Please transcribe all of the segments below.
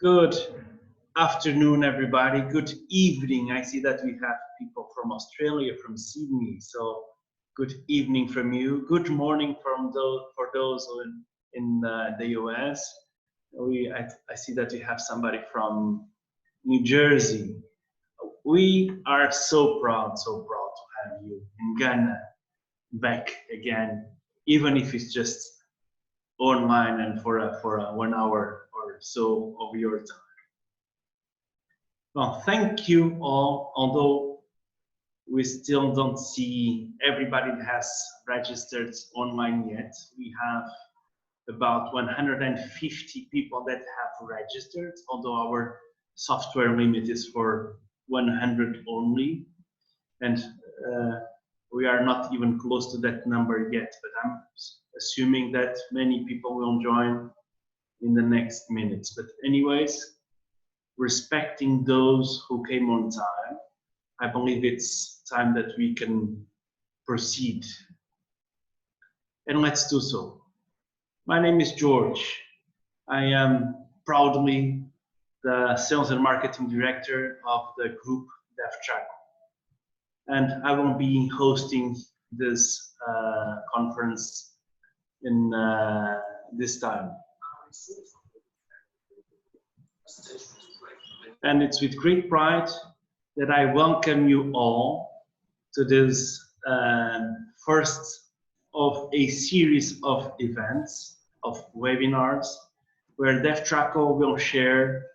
Good afternoon, everybody. Good evening. I see that we have people from Australia, from Sydney. So good evening from you. Good morning for those in the US. I see that we have somebody from New Jersey. We are so proud to have you in Ghana back again, even if it's just online and for a 1 hour or so of your time. Well, thank you all, although we still don't see everybody that has registered online yet. We have about 150 people that have registered, although our software limit is for 100 only. And we are not even close to that number yet, but I'm assuming that many people will join in the next minutes. But anyways, respecting those who came on time, I believe it's time that we can proceed. And let's do so. My name is George. I am proudly the Sales and Marketing Director of the group Devtraco. And I will be hosting this conference in this time. And it's with great pride that I welcome you all to this first of a series of events, of webinars, where Devtraco will share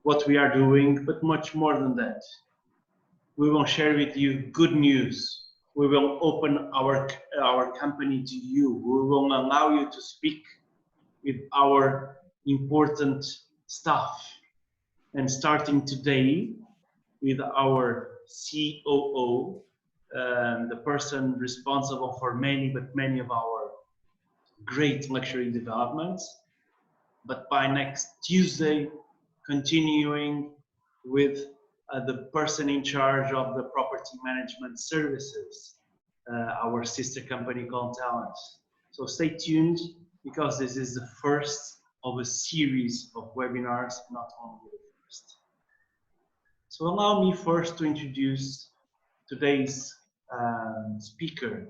what we are doing, but much more than that. We will share with you good news. We will open our company to you. We will allow you to speak with our important staff. And starting today with our COO, the person responsible for many of our great luxury developments. But by next Tuesday, continuing with the person in charge of the property management services, our sister company called Talent. So stay tuned, because this is the first of a series of webinars, not only the first. So allow me first to introduce today's speaker,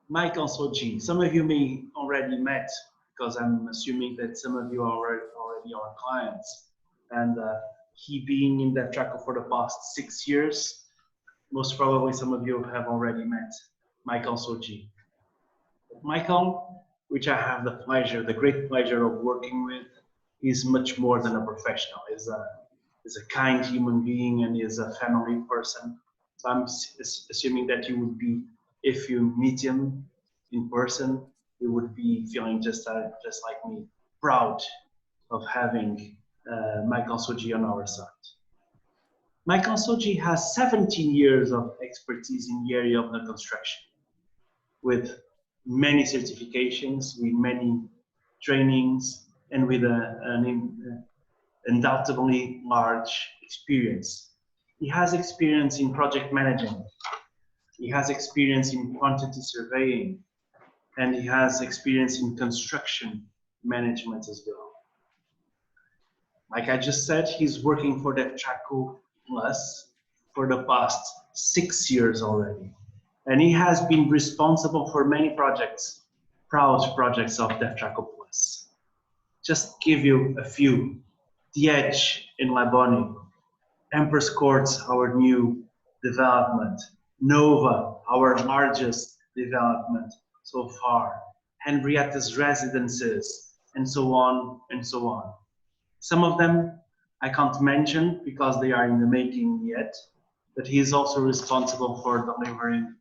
Michael Soji. Some of you may already met, because I'm assuming that some of you are already our clients. And he being in Devtraco for the past 6 years, most probably some of you have already met Michael Soji. Michael, which I have the great pleasure of working with, is much more than a professional. Is a kind human being and is a family person. So I'm assuming that you would be, if you meet him in person, you would be feeling just like me, proud of having Michael Soji on our side. Michael Soji has 17 years of expertise in the area of the construction, with many certifications, with many trainings, and with an undoubtedly large experience. He has experience in project management. He has experience in quantity surveying, and he has experience in construction management as well. Like I just said, he's working for Devtraco Plus for the past 6 years already. And he has been responsible for many projects, proud projects of Devtraco Plus. Just give you a few. The Edge in Laboni, Empress Courts, our new development, Nova, our largest development so far, Henrietta's Residences, and so on and so on. Some of them I can't mention because they are in the making yet, but he is also responsible for delivering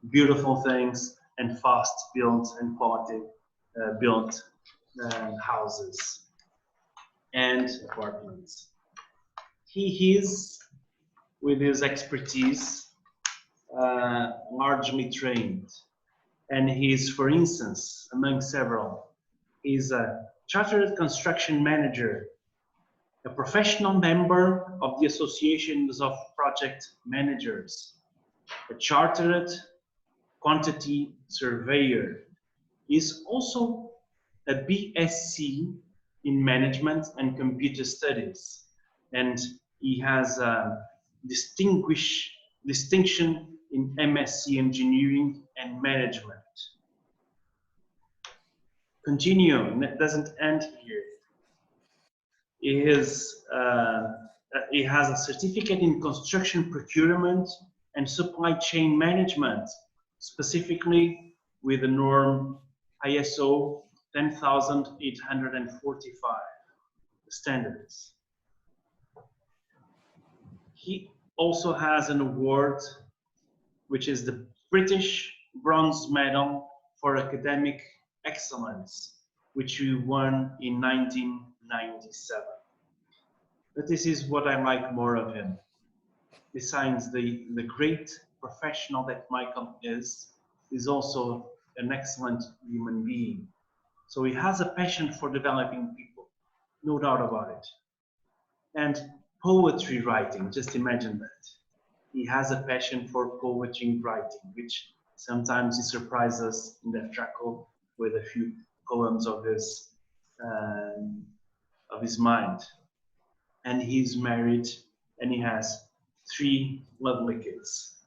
beautiful things and fast built and quality built houses and apartments. He is, with his expertise, largely trained. And he is, for instance, among several, he's a chartered construction manager, a professional member of the Associations of Project Managers, a chartered quantity surveyor. He is also a BSc in management and computer studies, and he has a distinction in MSc engineering and management. Continuing, that doesn't end here. He has a certificate in construction procurement and supply chain management, specifically with the norm ISO 10845 standards. He also has an award, which is the British Bronze Medal for Academic Excellence, which he won in 1997. But this is what I like more of him. Besides the great professional that Michael is also an excellent human being. So he has a passion for developing people, no doubt about it. And poetry writing, just imagine that. He has a passion for poetry writing, which sometimes he surprises us in Devtraco with a few poems of his mind. And he's married and he has 3 lovely kids.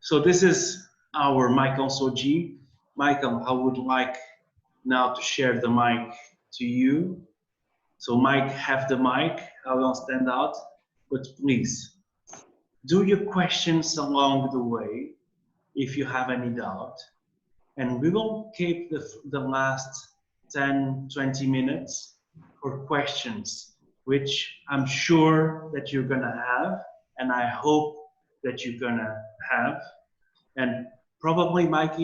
So this is our Michael Soji. Michael, I would like now to share the mic to you. So Mike, have the mic. I will stand out, but please do your questions along the way if you have any doubt. And we will keep the last 10, 20 minutes for questions, which I'm sure that you're gonna have, and I hope that you're gonna have. And probably Mike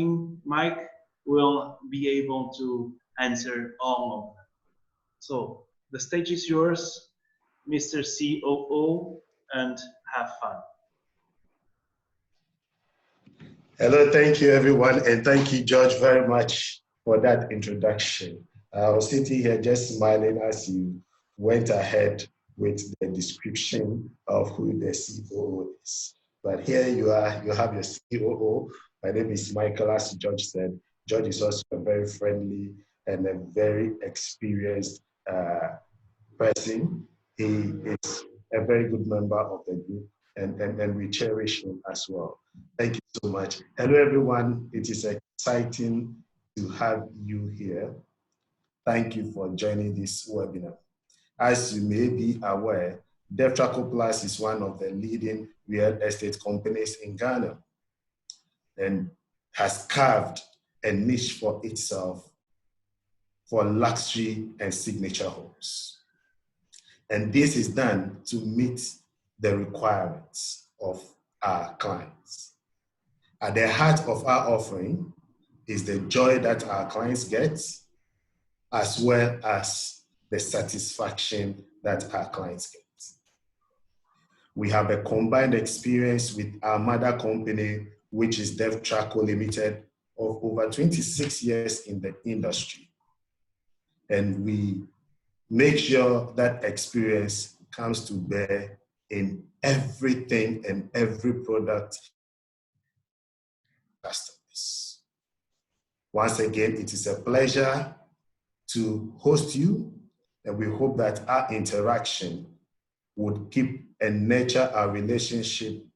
will be able to answer all of them. So the stage is yours, Mr. COO, and have fun. Hello, thank you everyone, and thank you, George, very much for that introduction. I was sitting here just smiling as you went ahead with the description of who the COO is. But here you are, you have your COO. My name is Michael, as George said. George is also a very friendly and a very experienced person. He is a very good member of the group, and we cherish him as well. Thank you so much. Hello, everyone. It is exciting to have you here. Thank you for joining this webinar. As you may be aware, Devtraco Plus is one of the leading real estate companies in Ghana and has carved a niche for itself for luxury and signature homes. And this is done to meet the requirements of our clients. At the heart of our offering is the joy that our clients get, as well as the satisfaction that our clients get. We have a combined experience with our mother company, which is Devtraco Limited, of over 26 years in the industry. And we make sure that experience comes to bear in everything and every product customers. Once again, it is a pleasure to host you, and we hope that our interaction would keep and nurture our relationship .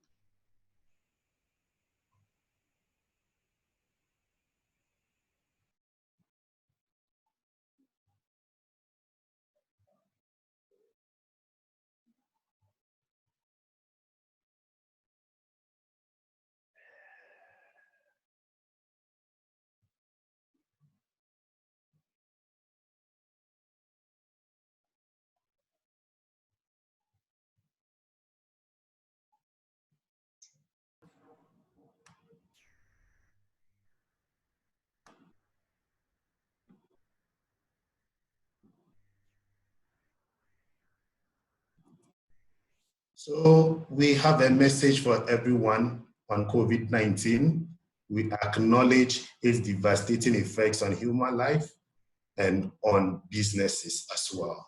So we have a message for everyone on COVID-19. We acknowledge its devastating effects on human life and on businesses as well.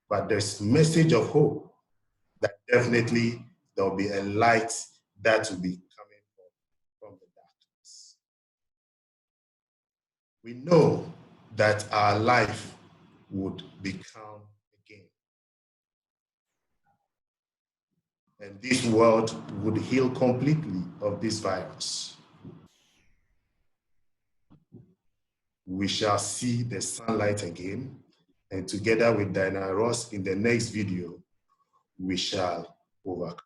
But there's a message of hope that definitely there will be a light that will be coming from the darkness. We know that our life would become again. And this world would heal completely of this virus. We shall see the sunlight again, and together with Diana Ross in the next video, we shall overcome.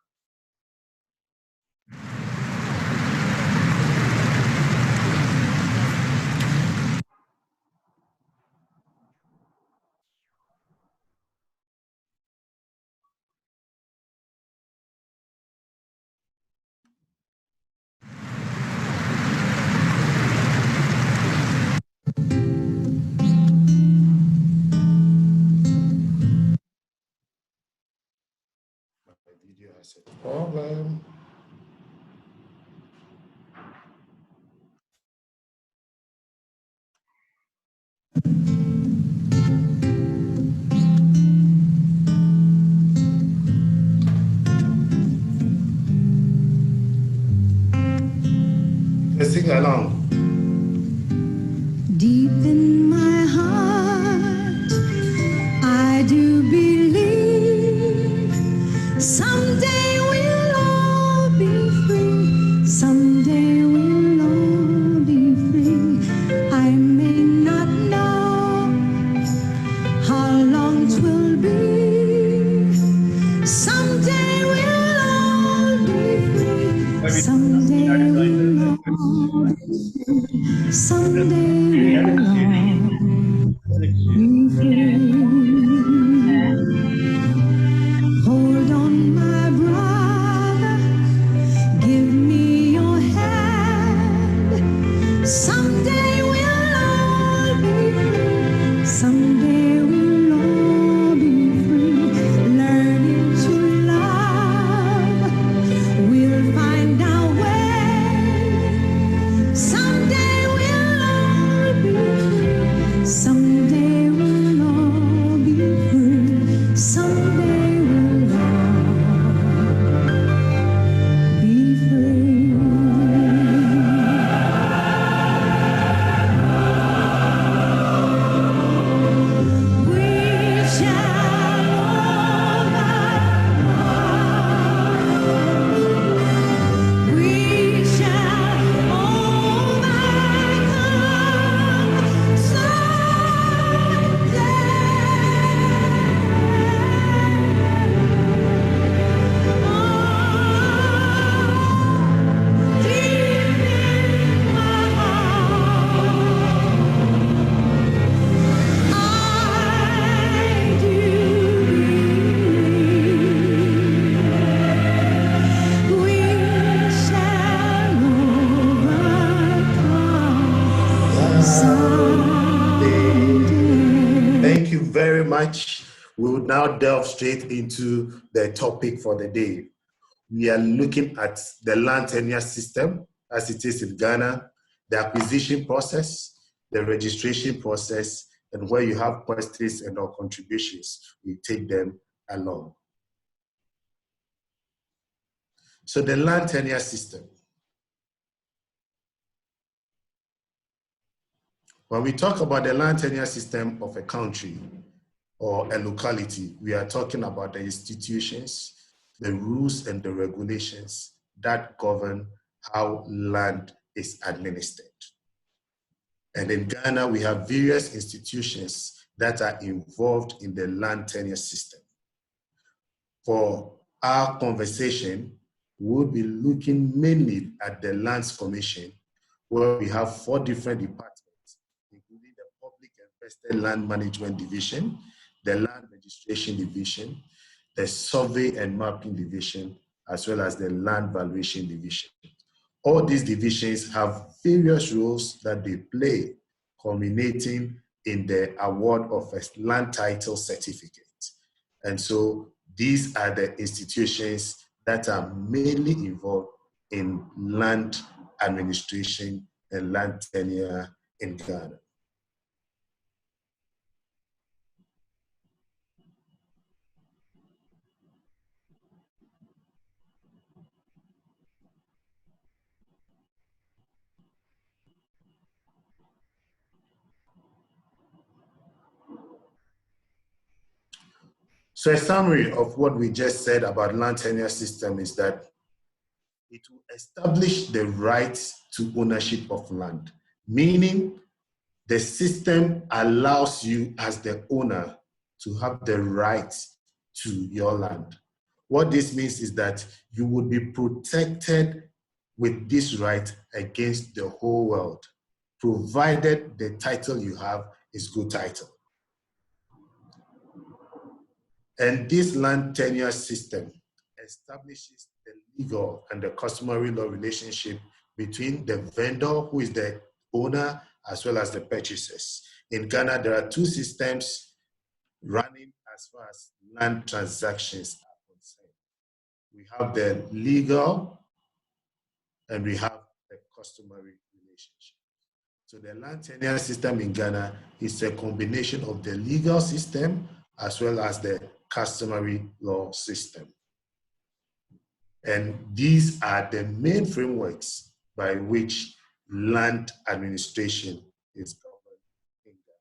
My video has a problem. Let's sing along. Deep in my heart, I do believe someday we'll all be free. Someday we'll all be free. I may not know how long 'twill be. Someday we'll all be free. Someday we'll all be free. Someday we'll all be free. Hold on, my brother, give me your hand. Someday we'll all be free. Someday we'll all be free. Learning to love, we'll find our way. Someday we'll all be free. Someday we'll all be free. Someday we'll all be free. We shall overcome. We shall overcome someday. Deep in my heart, I do believe we shall overcome someday. Thank you very much. We will now delve straight into the topic for the day. We are looking at the land tenure system as it is in Ghana, the acquisition process, the registration process, and where you have questions and or contributions, we take them along. So the land tenure system. When we talk about the land tenure system of a country or a locality, we are talking about the institutions, the rules and the regulations that govern how land is administered. And in Ghana, we have various institutions that are involved in the land tenure system. For our conversation, we'll be looking mainly at the Lands Commission, where we have 4 different departments, including the Public and Vested Land Management Division, the Land Registration Division, the Survey and Mapping Division, as well as the Land Valuation Division. All these divisions have various roles that they play, culminating in the award of a land title certificate. And so these are the institutions that are mainly involved in land administration and land tenure in Ghana. So a summary of what we just said about land tenure system is that it will establish the right to ownership of land, meaning the system allows you as the owner to have the right to your land. What this means is that you would be protected with this right against the whole world, provided the title you have is good title. And this land tenure system establishes the legal and the customary law relationship between the vendor, who is the owner, as well as the purchasers. In Ghana, there are two systems running as far as land transactions are concerned. We have the legal and we have the customary relationship. So the land tenure system in Ghana is a combination of the legal system as well as the customary law system. And these are the main frameworks by which land administration is governed in Ghana.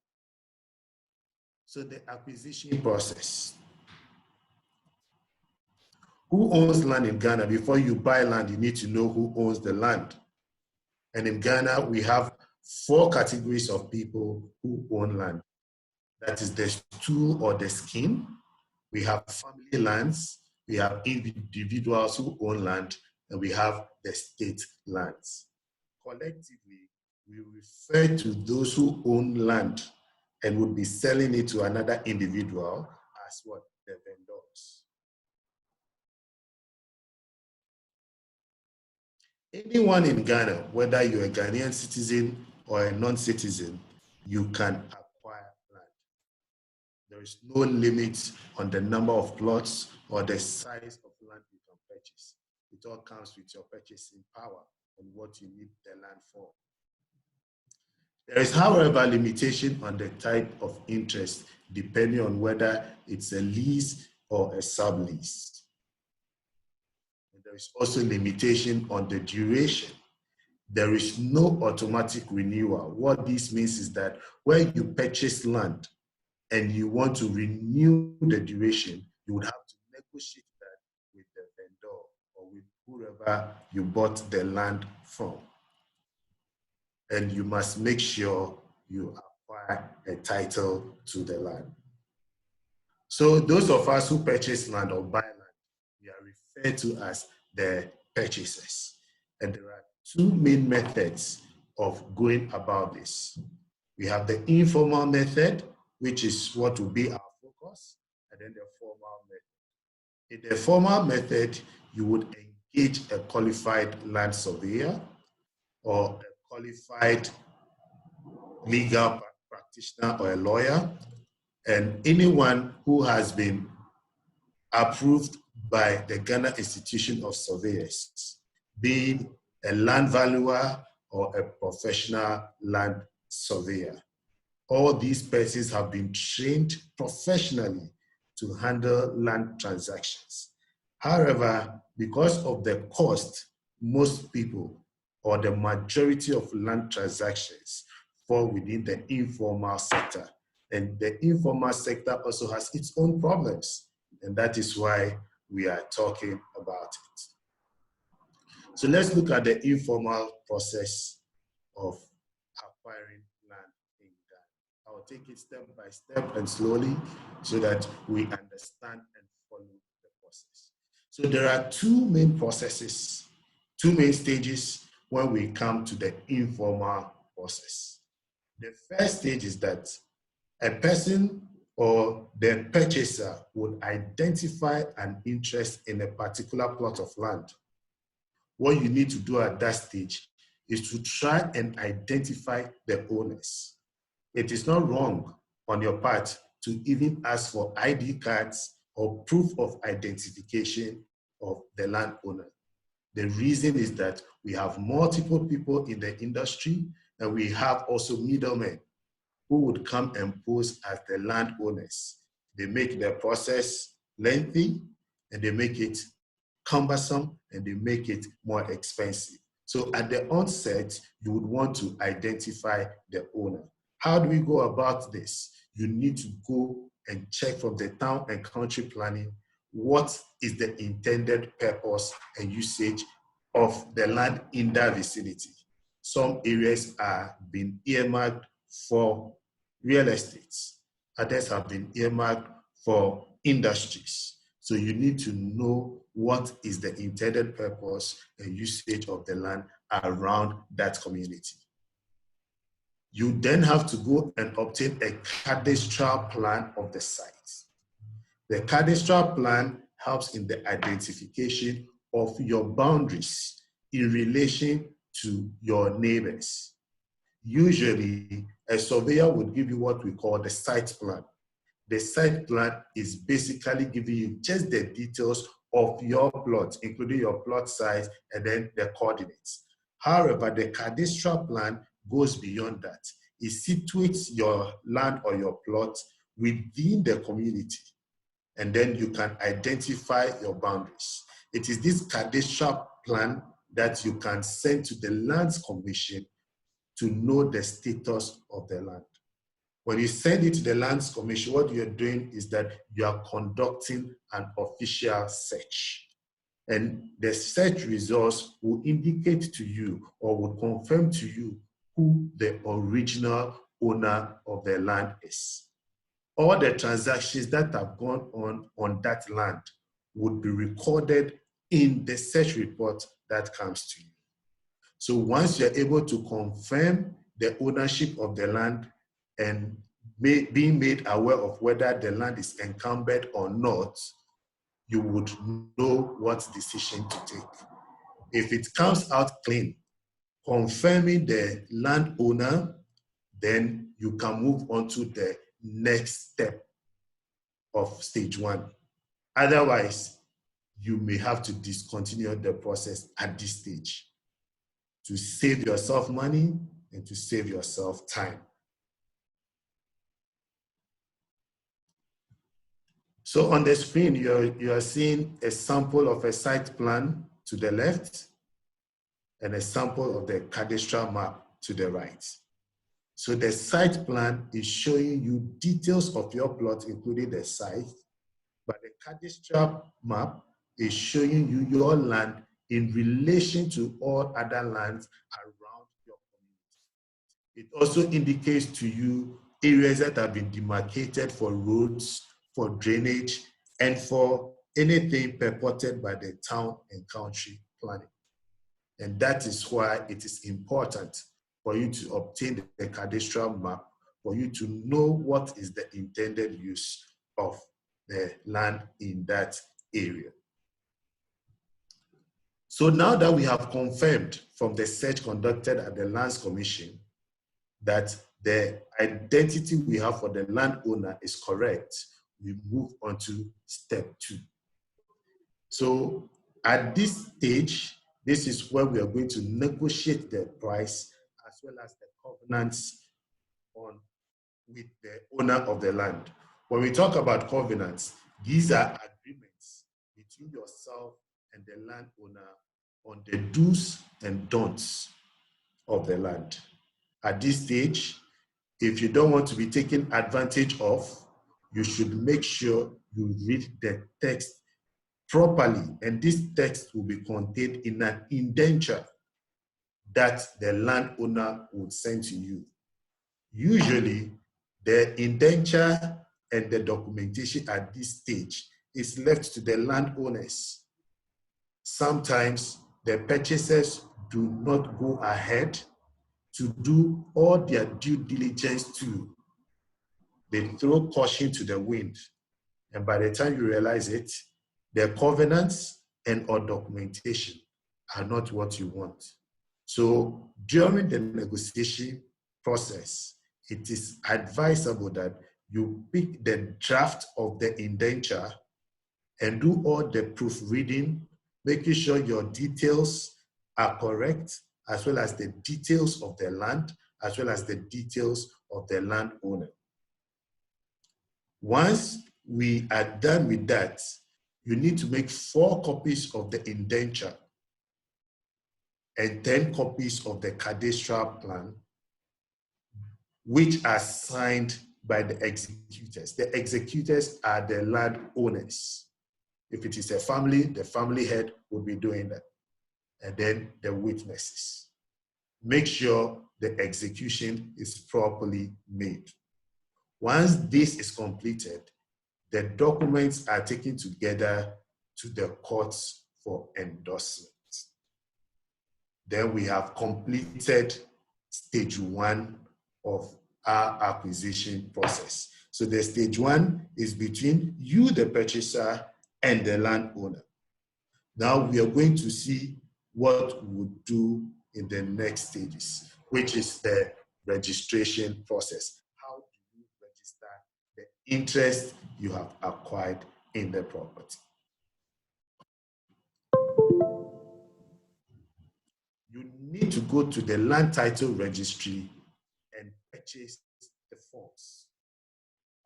So the acquisition process. Who owns land in Ghana? Before you buy land, you need to know who owns the land. And in Ghana, we have 4 categories of people who own land. That is the stool or the skin. We have family lands, we have individuals who own land, and we have the state lands. Collectively, we refer to those who own land and would be selling it to another individual as what? The vendors. Anyone in Ghana, whether you're a Ghanaian citizen or a non-citizen, you can acquire land. There is no limit on the number of plots or the size of land you can purchase. It all comes with your purchasing power and what you need the land for. There is, however, limitation on the type of interest depending on whether it's a lease or a sublease. There is also limitation on the duration. There is no automatic renewal. What this means is that when you purchase land and you want to renew the duration, you would have to negotiate that with the vendor or with whoever you bought the land from. And you must make sure you acquire a title to the land. So those of us who purchase land or buy land, we are referred to as the purchasers. And there are 2 main methods of going about this. We have the informal method, which is what will be our focus, and then the formal method. In the formal method, you would engage a qualified land surveyor or a qualified legal practitioner or a lawyer, and anyone who has been approved by the Ghana Institution of Surveyors, being a land valuer or a professional land surveyor. All these persons have been trained professionally to handle land transactions. However, because of the cost, most people or the majority of land transactions fall within the informal sector. And the informal sector also has its own problems. And that is why we are talking about it. So let's look at the informal process of acquiring land in Ghana. I'll take it step by step and slowly so that we understand and follow the process. So there are 2 main processes, 2 main stages when we come to the informal process. The first stage is that a person or the purchaser would identify an interest in a particular plot of land. What you need to do at that stage is to try and identify the owners. It is not wrong on your part to even ask for ID cards or proof of identification of the landowner. The reason is that we have multiple people in the industry and we have also middlemen who would come and pose as the landowners. They make the process lengthy and they make it cumbersome and they make it more expensive. So at the onset, you would want to identify the owner. How do we go about this? you need to go and check from the town and country planning what is the intended purpose and usage of the land in that vicinity. Some areas are being earmarked for real estate. Others have been earmarked for industries. So you need to know what is the intended purpose and usage of the land around that community. You then have to go and obtain a cadastral plan of the site. The cadastral plan helps in the identification of your boundaries in relation to your neighbors. Usually, a surveyor would give you what we call the site plan. The site plan is basically giving you just the details of your plot, including your plot size and then the coordinates. However, the cadastral plan goes beyond that. It situates your land or your plot within the community, and then you can identify your boundaries. It is this cadastral plan that you can send to the Lands Commission to know the status of the land. When you send it to the Lands Commission, what you're doing is that you are conducting an official search. And the search results will indicate to you or will confirm to you who the original owner of the land is. All the transactions that have gone on that land would be recorded in the search report that comes to you. So once you're able to confirm the ownership of the land and being made aware of whether the land is encumbered or not, you would know what decision to take. If it comes out clean, confirming the landowner, then you can move on to the next step of stage one. Otherwise, you may have to discontinue the process at this stage to save yourself money and to save yourself time. So on the screen, you are seeing a sample of a site plan to the left and a sample of the cadastral map to the right. So the site plan is showing you details of your plot, including the site, but the cadastral map is showing you your land in relation to all other lands around your community. It also indicates to you areas that have been demarcated for roads, for drainage, and for anything purported by the town and country planning. And that is why it is important for you to obtain the cadastral map, for you to know what is the intended use of the land in that area. So now that we have confirmed from the search conducted at the Lands Commission that the identity we have for the landowner is correct, we move on to step 2. So at this stage, this is where we are going to negotiate the price as well as the covenants with the owner of the land. When we talk about covenants, these are agreements between yourself and the landowner on the do's and don'ts of the land. At this stage, if you don't want to be taken advantage of, you should make sure you read the text properly, and this text will be contained in an indenture that the landowner would send to you. Usually, the indenture and the documentation at this stage is left to the landowners. Sometimes the purchasers do not go ahead to do all their due diligence too. They throw caution to the wind, and by the time you realize it, the covenants and or documentation are not what you want. So during the negotiation process, it is advisable that you pick the draft of the indenture and do all the proofreading, making sure your details are correct, as well as the details of the land, as well as the details of the landowner. Once we are done with that, you need to make 4 copies of the indenture and 10 copies of the cadastral plan, which are signed by the executors. The executors are the land owners. If it is a family, the family head will be doing that. And then the witnesses. Make sure the execution is properly made. Once this is completed, the documents are taken together to the courts for endorsement. Then we have completed stage 1 of our acquisition process. So the stage 1 is between you, the purchaser, and the landowner. Now we are going to see what we would do in the next stages, which is the registration process. How do you register the interest you have acquired in the property? You need to go to the land title registry and purchase the forms.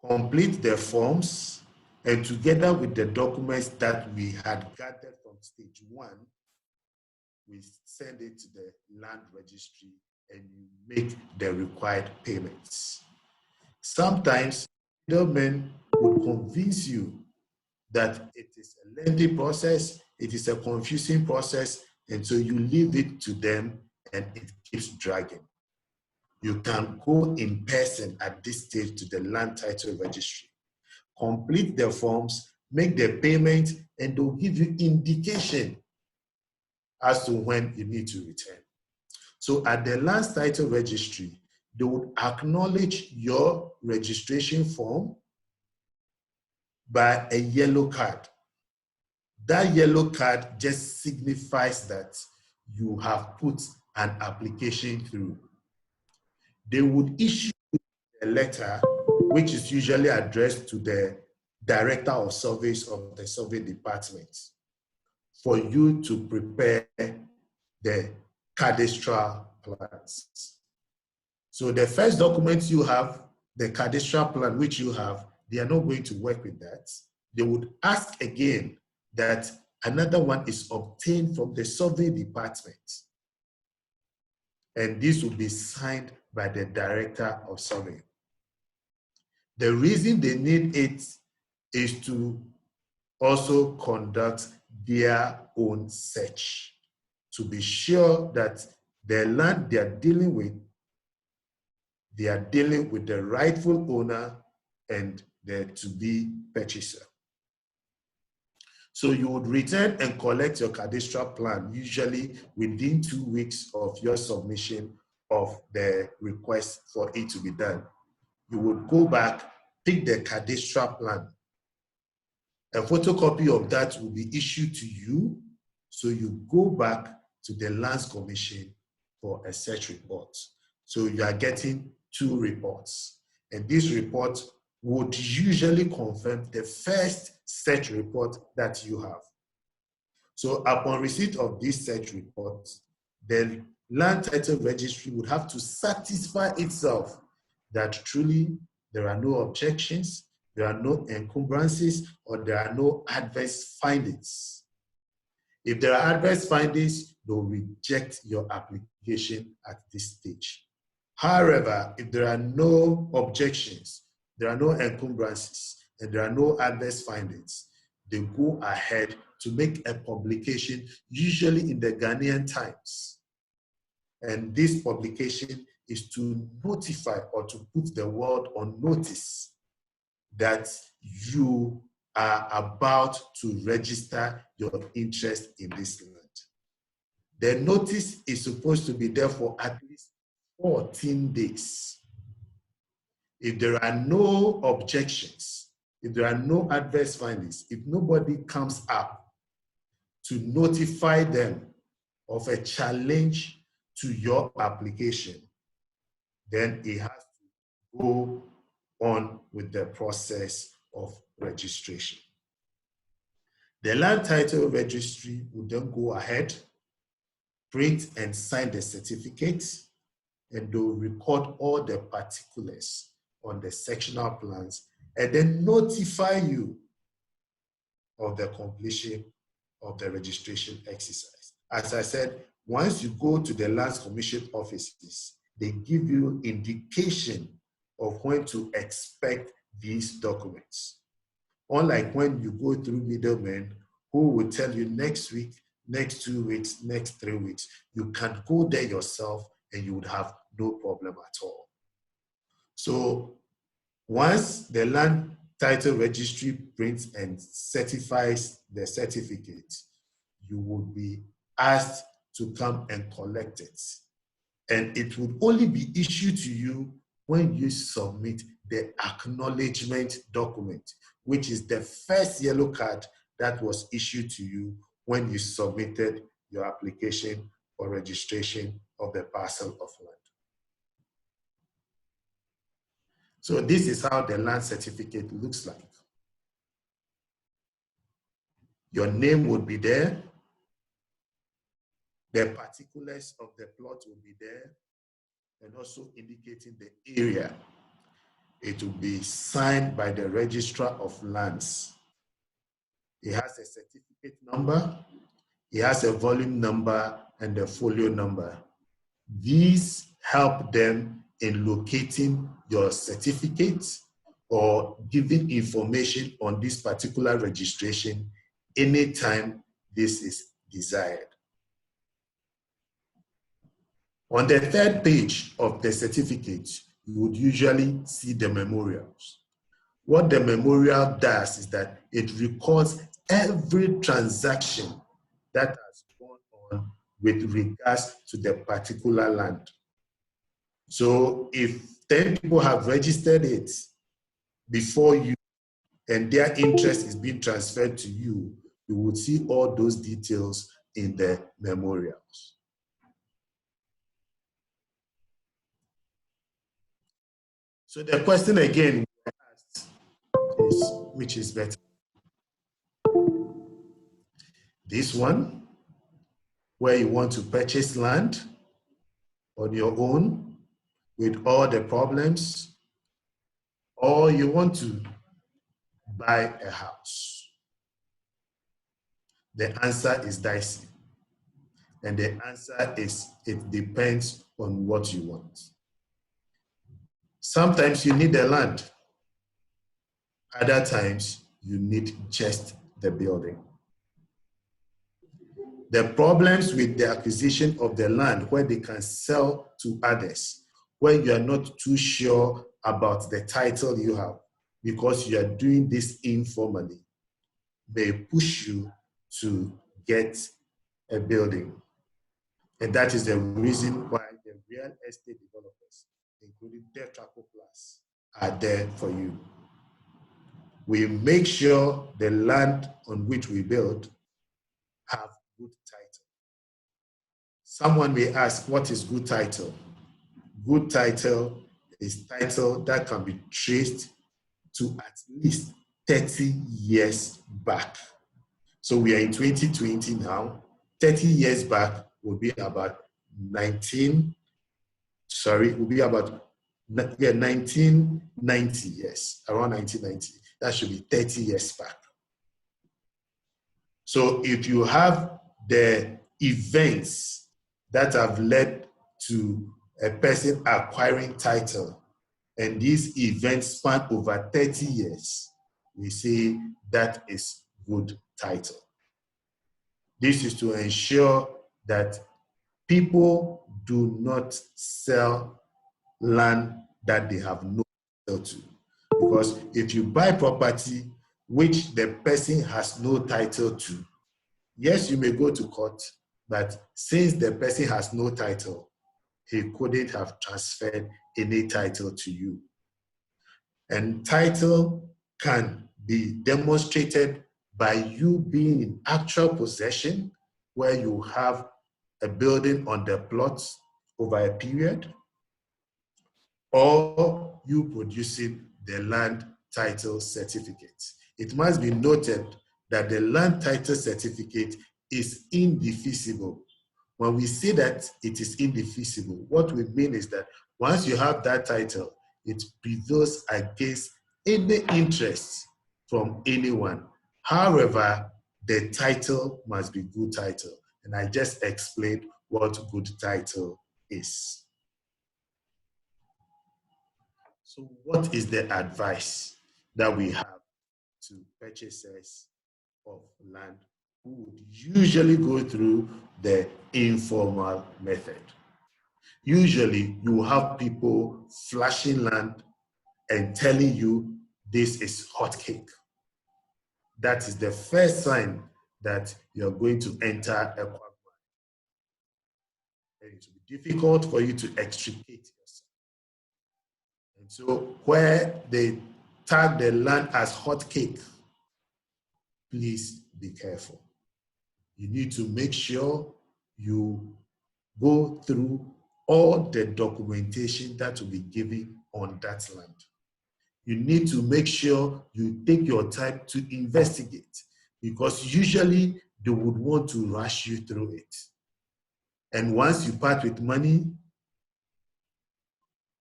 Complete the forms, and together with the documents that we had gathered from stage 1, we send it to the land registry and you make the required payments. Sometimes middlemen would convince you that it is a lengthy process, it is a confusing process, and so you leave it to them and it keeps dragging. You can go in person at this stage to the land title registry, complete the forms, make the payment, and they'll give you indication as to when you need to return. So at the land title registry, they would acknowledge your registration form by a yellow card. That yellow card just signifies that you have put an application through. They would issue a letter, which is usually addressed to the Director of Surveys of the Survey Department, for you to prepare the cadastral plans. So the first document you have, the cadastral plan which you have, they are not going to work with that. They would ask again that another one is obtained from the survey department. And this will be signed by the Director of Survey. The reason they need it is to also conduct their own search to be sure that the land they are dealing with the rightful owner and the to-be purchaser. So you would return and collect your cadastral plan, usually within 2 weeks of your submission of the request for it to be done. You would go back, pick the cadastral plan. A photocopy of that will be issued to you, so you go back to the Lands Commission for a search report. So you are getting 2 reports, and this report would usually confirm the first search report that you have. So upon receipt of this search report, the Land Title Registry would have to satisfy itself that truly there are no objections, there are no encumbrances, or there are no adverse findings. If there are adverse findings, they'll reject your application at this stage. However, if there are no objections, there are no encumbrances, and there are no adverse findings, they go ahead to make a publication, usually in the Ghanaian Times. And this publication is to notify or to put the world on notice that you are about to register your interest in this land. The notice is supposed to be there for at least 14 days. If there are no objections, if there are no adverse findings, if nobody comes up to notify them of a challenge to your application, then it has to go on with the process of registration. The Land Title Registry will then go ahead, print and sign the certificate, and they'll record all the particulars on the sectional plans and then notify you of the completion of the registration exercise. As I said, once you go to the Lands Commission offices, they give you indication of when to expect these documents. Unlike when you go through middlemen who will tell you next week, next 2 weeks, next 3 weeks, you can go there yourself and you would have no problem at all. So once the land title registry prints and certifies the certificate, you would be asked to come and collect it. And it would only be issued to you when you submit the acknowledgement document, which is the first yellow card that was issued to you when you submitted your application for registration of the parcel of land. So this is how the land certificate looks like. Your name would be there. The particulars of the plot will be there, and also indicating the area. It will be signed by the Registrar of Lands. It has a certificate number, it has a volume number, and a folio number. These help them in locating your certificate or giving information on this particular registration anytime this is desired. On the third page of the certificate, you would usually see the memorials. What the memorial does is that it records every transaction that has gone on with regards to the particular land. So if 10 people have registered it before you and their interest is being transferred to you, you would see all those details in the memorials. So the question again we asked is, which is better? This one, where you want to purchase land on your own with all the problems, or you want to buy a house? The answer is dicey. And the answer is, it depends on what you want. Sometimes you need the land. Other times you need just the building. The problems with the acquisition of the land where they can sell to others, where you are not too sure about the title you have because you are doing this informally, may push you to get a building. And that is the reason why the real estate developers, including Devtraco Plus, are there for you. We make sure the land on which we build have good title. Someone may ask, what is good title? Good title is title that can be traced to at least 30 years back. So we are in 2020 now. 30 years back will be about 1990, yes, around 1990. That should be 30 years back. So if you have the events that have led to a person acquiring title, and these events span over 30 years, we say that is good title. This is to ensure that people do not sell land that they have no title to. Because if you buy property which the person has no title to, yes, you may go to court, but since the person has no title, he couldn't have transferred any title to you. And title can be demonstrated by you being in actual possession, where you have a building on the plot over a period, or you producing the land title certificate. It must be noted that the land title certificate is indefeasible. When we say that it is indefeasible, what we mean is that once you have that title, it prevails against any interest from anyone. However, the title must be good title. And I just explained what good title is. So what is the advice that we have to purchasers of land who would usually go through the informal method? Usually you have people flashing land and telling you this is hot cake. That is the first sign that you're going to enter a quagmire. And it will be difficult for you to extricate yourself. And so where they tag the land as hot cake, please be careful. You need to make sure you go through all the documentation that will be given on that land. You need to make sure you take your time to investigate, because usually they would want to rush you through it. And once you part with money,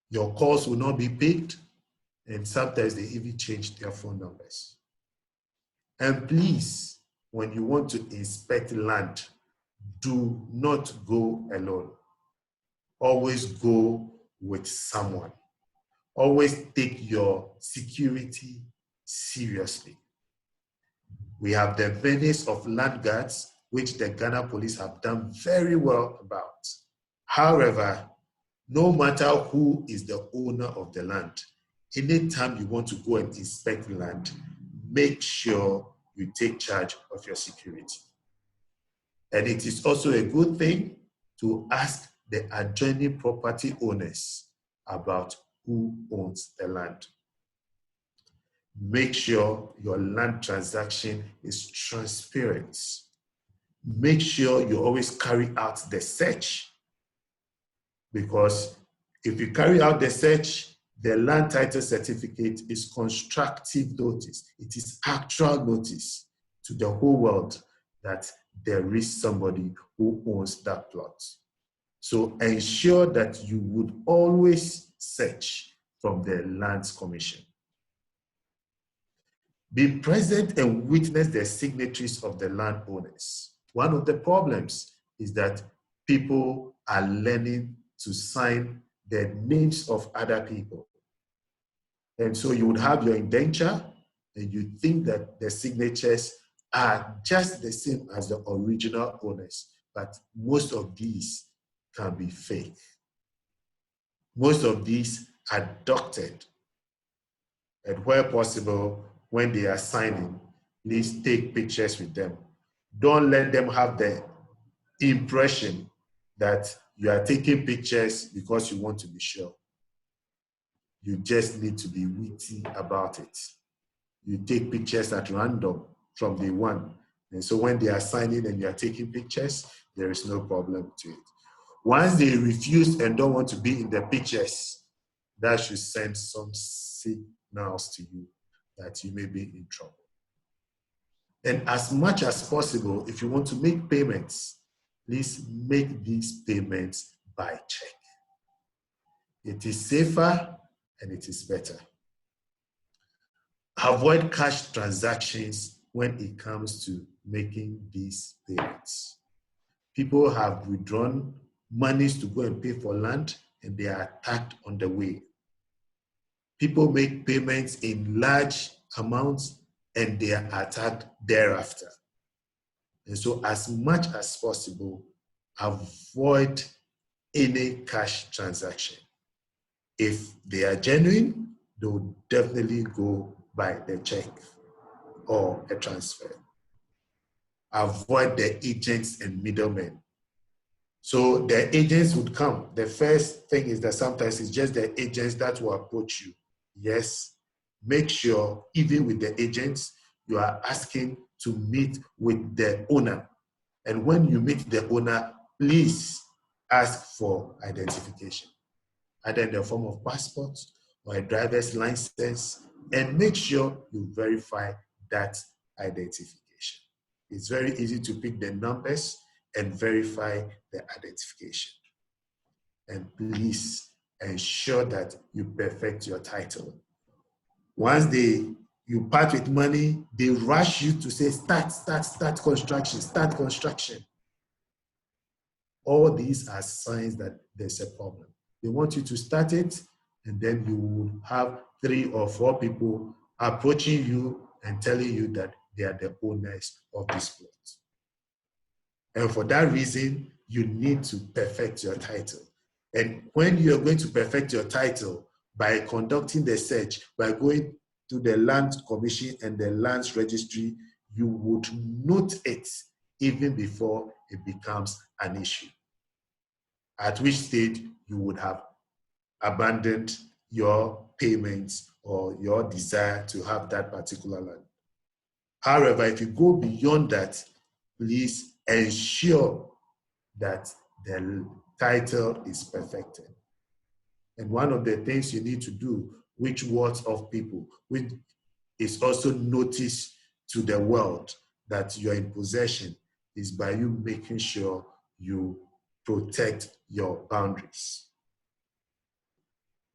your calls will not be picked, and sometimes they even change their phone numbers. And please, when you want to inspect land, do not go alone. Always go with someone. Always take your security seriously. We have the Venice of land guards, which the Ghana police have done very well about. However, no matter who is the owner of the land, anytime you want to go and inspect land, make sure you take charge of your security. And it is also a good thing to ask the adjoining property owners about who owns the land. Make sure your land transaction is transparent. Make sure you always carry out the search, because if you carry out the search, the land title certificate is constructive notice. It is actual notice to the whole world that there is somebody who owns that plot. So ensure that you would always search from the Lands Commission. Be present and witness the signatories of the landowners. One of the problems is that people are learning to sign the names of other people. And so you would have your indenture and you think that the signatures are just the same as the original owners, but most of these can be fake. Most of these are doctored. And where possible, when they are signing, please take pictures with them. Don't let them have the impression that you are taking pictures because you want to be sure. You just need to be witty about it. You take pictures at random from day one. And so when they are signing and you are taking pictures, there is no problem to it. Once they refuse and don't want to be in the pictures, that should send some signals to you that you may be in trouble. And as much as possible, if you want to make payments, please make these payments by check. It is safer and it is better. Avoid cash transactions when it comes to making these payments. People have withdrawn monies to go and pay for land and they are attacked on the way. People make payments in large amounts and they are attacked thereafter. And so as much as possible, avoid any cash transaction. If they are genuine, they will definitely go by the check or a transfer. Avoid the agents and middlemen. So the agents would come. The first thing is that sometimes it's just the agents that will approach you. Yes, make sure even with the agents, you are asking to meet with the owner. And when you meet the owner, please ask for identification, either in the form of passport or a driver's license, and make sure you verify that identification. It's very easy to pick the numbers and verify the identification. And please ensure that you perfect your title. Once you part with money, they rush you to say, start construction, start construction. All these are signs that there's a problem. They want you to start it, and then you will have 3 or 4 people approaching you and telling you that they are the owners of this plot. And for that reason, you need to perfect your title. And when you are going to perfect your title, by conducting the search, by going to the Land Commission and the Lands Registry, you would note it even before it becomes an issue, at which stage you would have abandoned your payments or your desire to have that particular land. However, if you go beyond that, please ensure that the title is perfected. And one of the things you need to do, which words of people, which is also notice to the world that you're in possession, is by you making sure you protect your boundaries.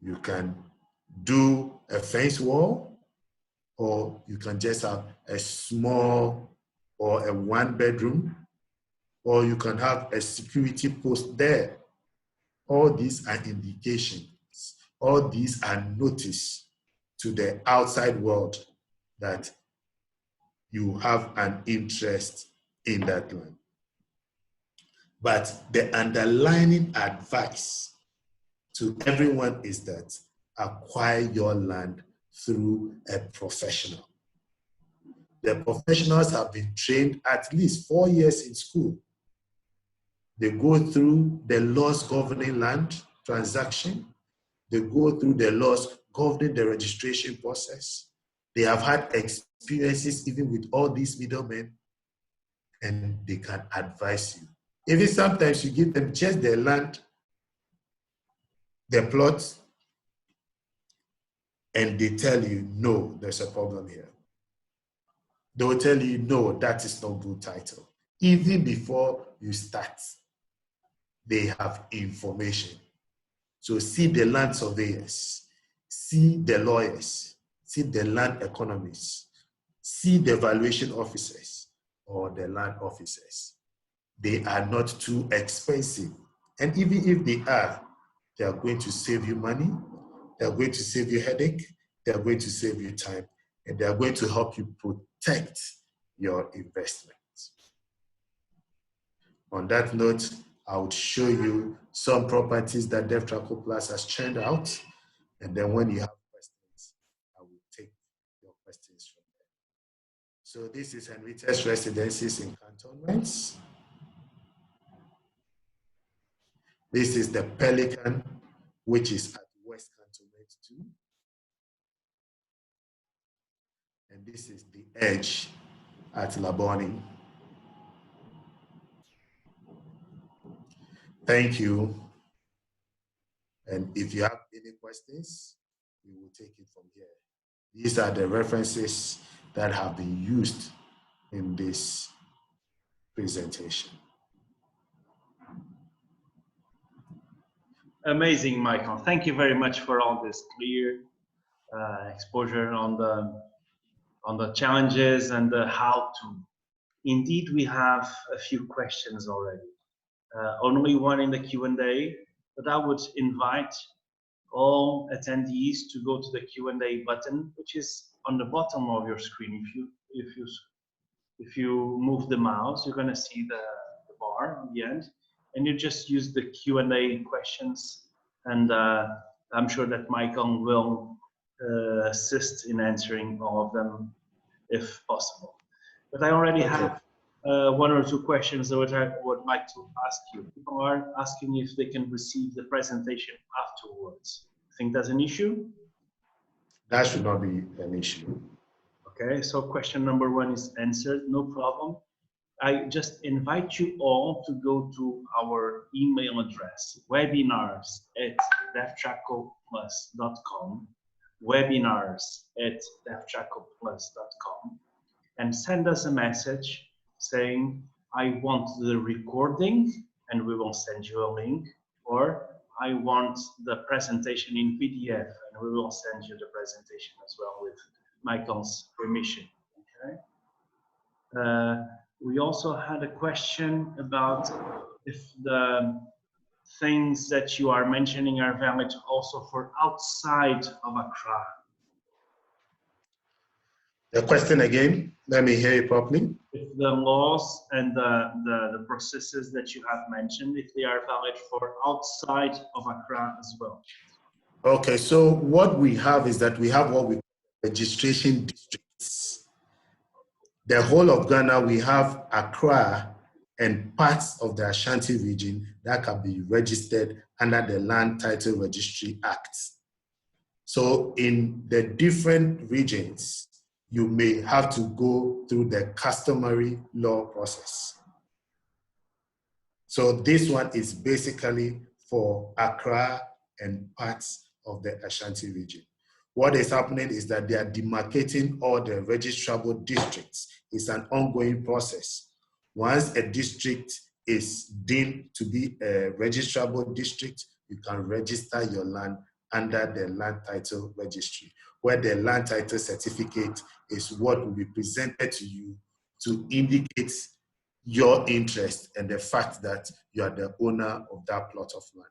You can do a fence wall, or you can just have a small or a 1-bedroom, or you can have a security post there. All these are indications. All these are notice to the outside world that you have an interest in that land. But the underlying advice to everyone is that acquire your land through a professional. The professionals have been trained at least 4 years in school. They go through the laws governing land transaction. They go through the laws governing the registration process. They have had experiences even with all these middlemen, and they can advise you. Even sometimes you give them just the land, the plot, and they tell you, no, there's a problem here. They will tell you, no, that is not good title. Even before you start, they have information. So see the land surveyors, see the lawyers, see the land economists, see the valuation officers or the land officers. They are not too expensive. And even if they are going to save you money, they are going to save you headache, they are going to save you time, and they are going to help you protect your investment. On that note, I would show you some properties that Devtraco Plus has churned out, and then when you have questions, I will take your questions from there. So this is Henrietta's Residences in Cantonments. This is the Pelican, which is at West Cantonment 2. And this is the Edge at Laboni. Thank you. And if you have any questions, we will take it from here. These are the references that have been used in this presentation. Amazing, Michael. Thank you very much for all this clear exposure on the challenges and the how to. Indeed, we have a few questions already. Only one in the Q&A, but I would invite all attendees to go to the Q&A button, which is on the bottom of your screen. If you move the mouse, you're going to see the bar at the end, and you just use the Q&A questions, and I'm sure that Michael will assist in answering all of them if possible. But I already have 1 or 2 questions that I would like to ask you. People are asking if they can receive the presentation afterwards. I think that's an issue? That should not be an issue. Okay, so question number 1 is answered, no problem. I just invite you all to go to our email address, webinars@devtracoplus.com, webinars@devtracoplus.com, and send us a message saying, I want the recording, and we will send you a link, or I want the presentation in PDF, and we will send you the presentation as well with Michael's permission. Okay. We also had a question about if the things that you are mentioning are valid also for outside of Accra? The question again, let me hear you properly. If the laws and the processes that you have mentioned, if they are valid for outside of Accra as well. Okay, so what we have is that we have what we call registration districts. The whole of Ghana, we have Accra and parts of the Ashanti region that can be registered under the Land Title Registry Act. So in the different regions, you may have to go through the customary law process. So this one is basically for Accra and parts of the Ashanti region. What is happening is that they are demarcating all the registrable districts. It's an ongoing process. Once a district is deemed to be a registrable district, you can register your land under the Land Title Registry, where the land title certificate is what will be presented to you to indicate your interest and the fact that you are the owner of that plot of land.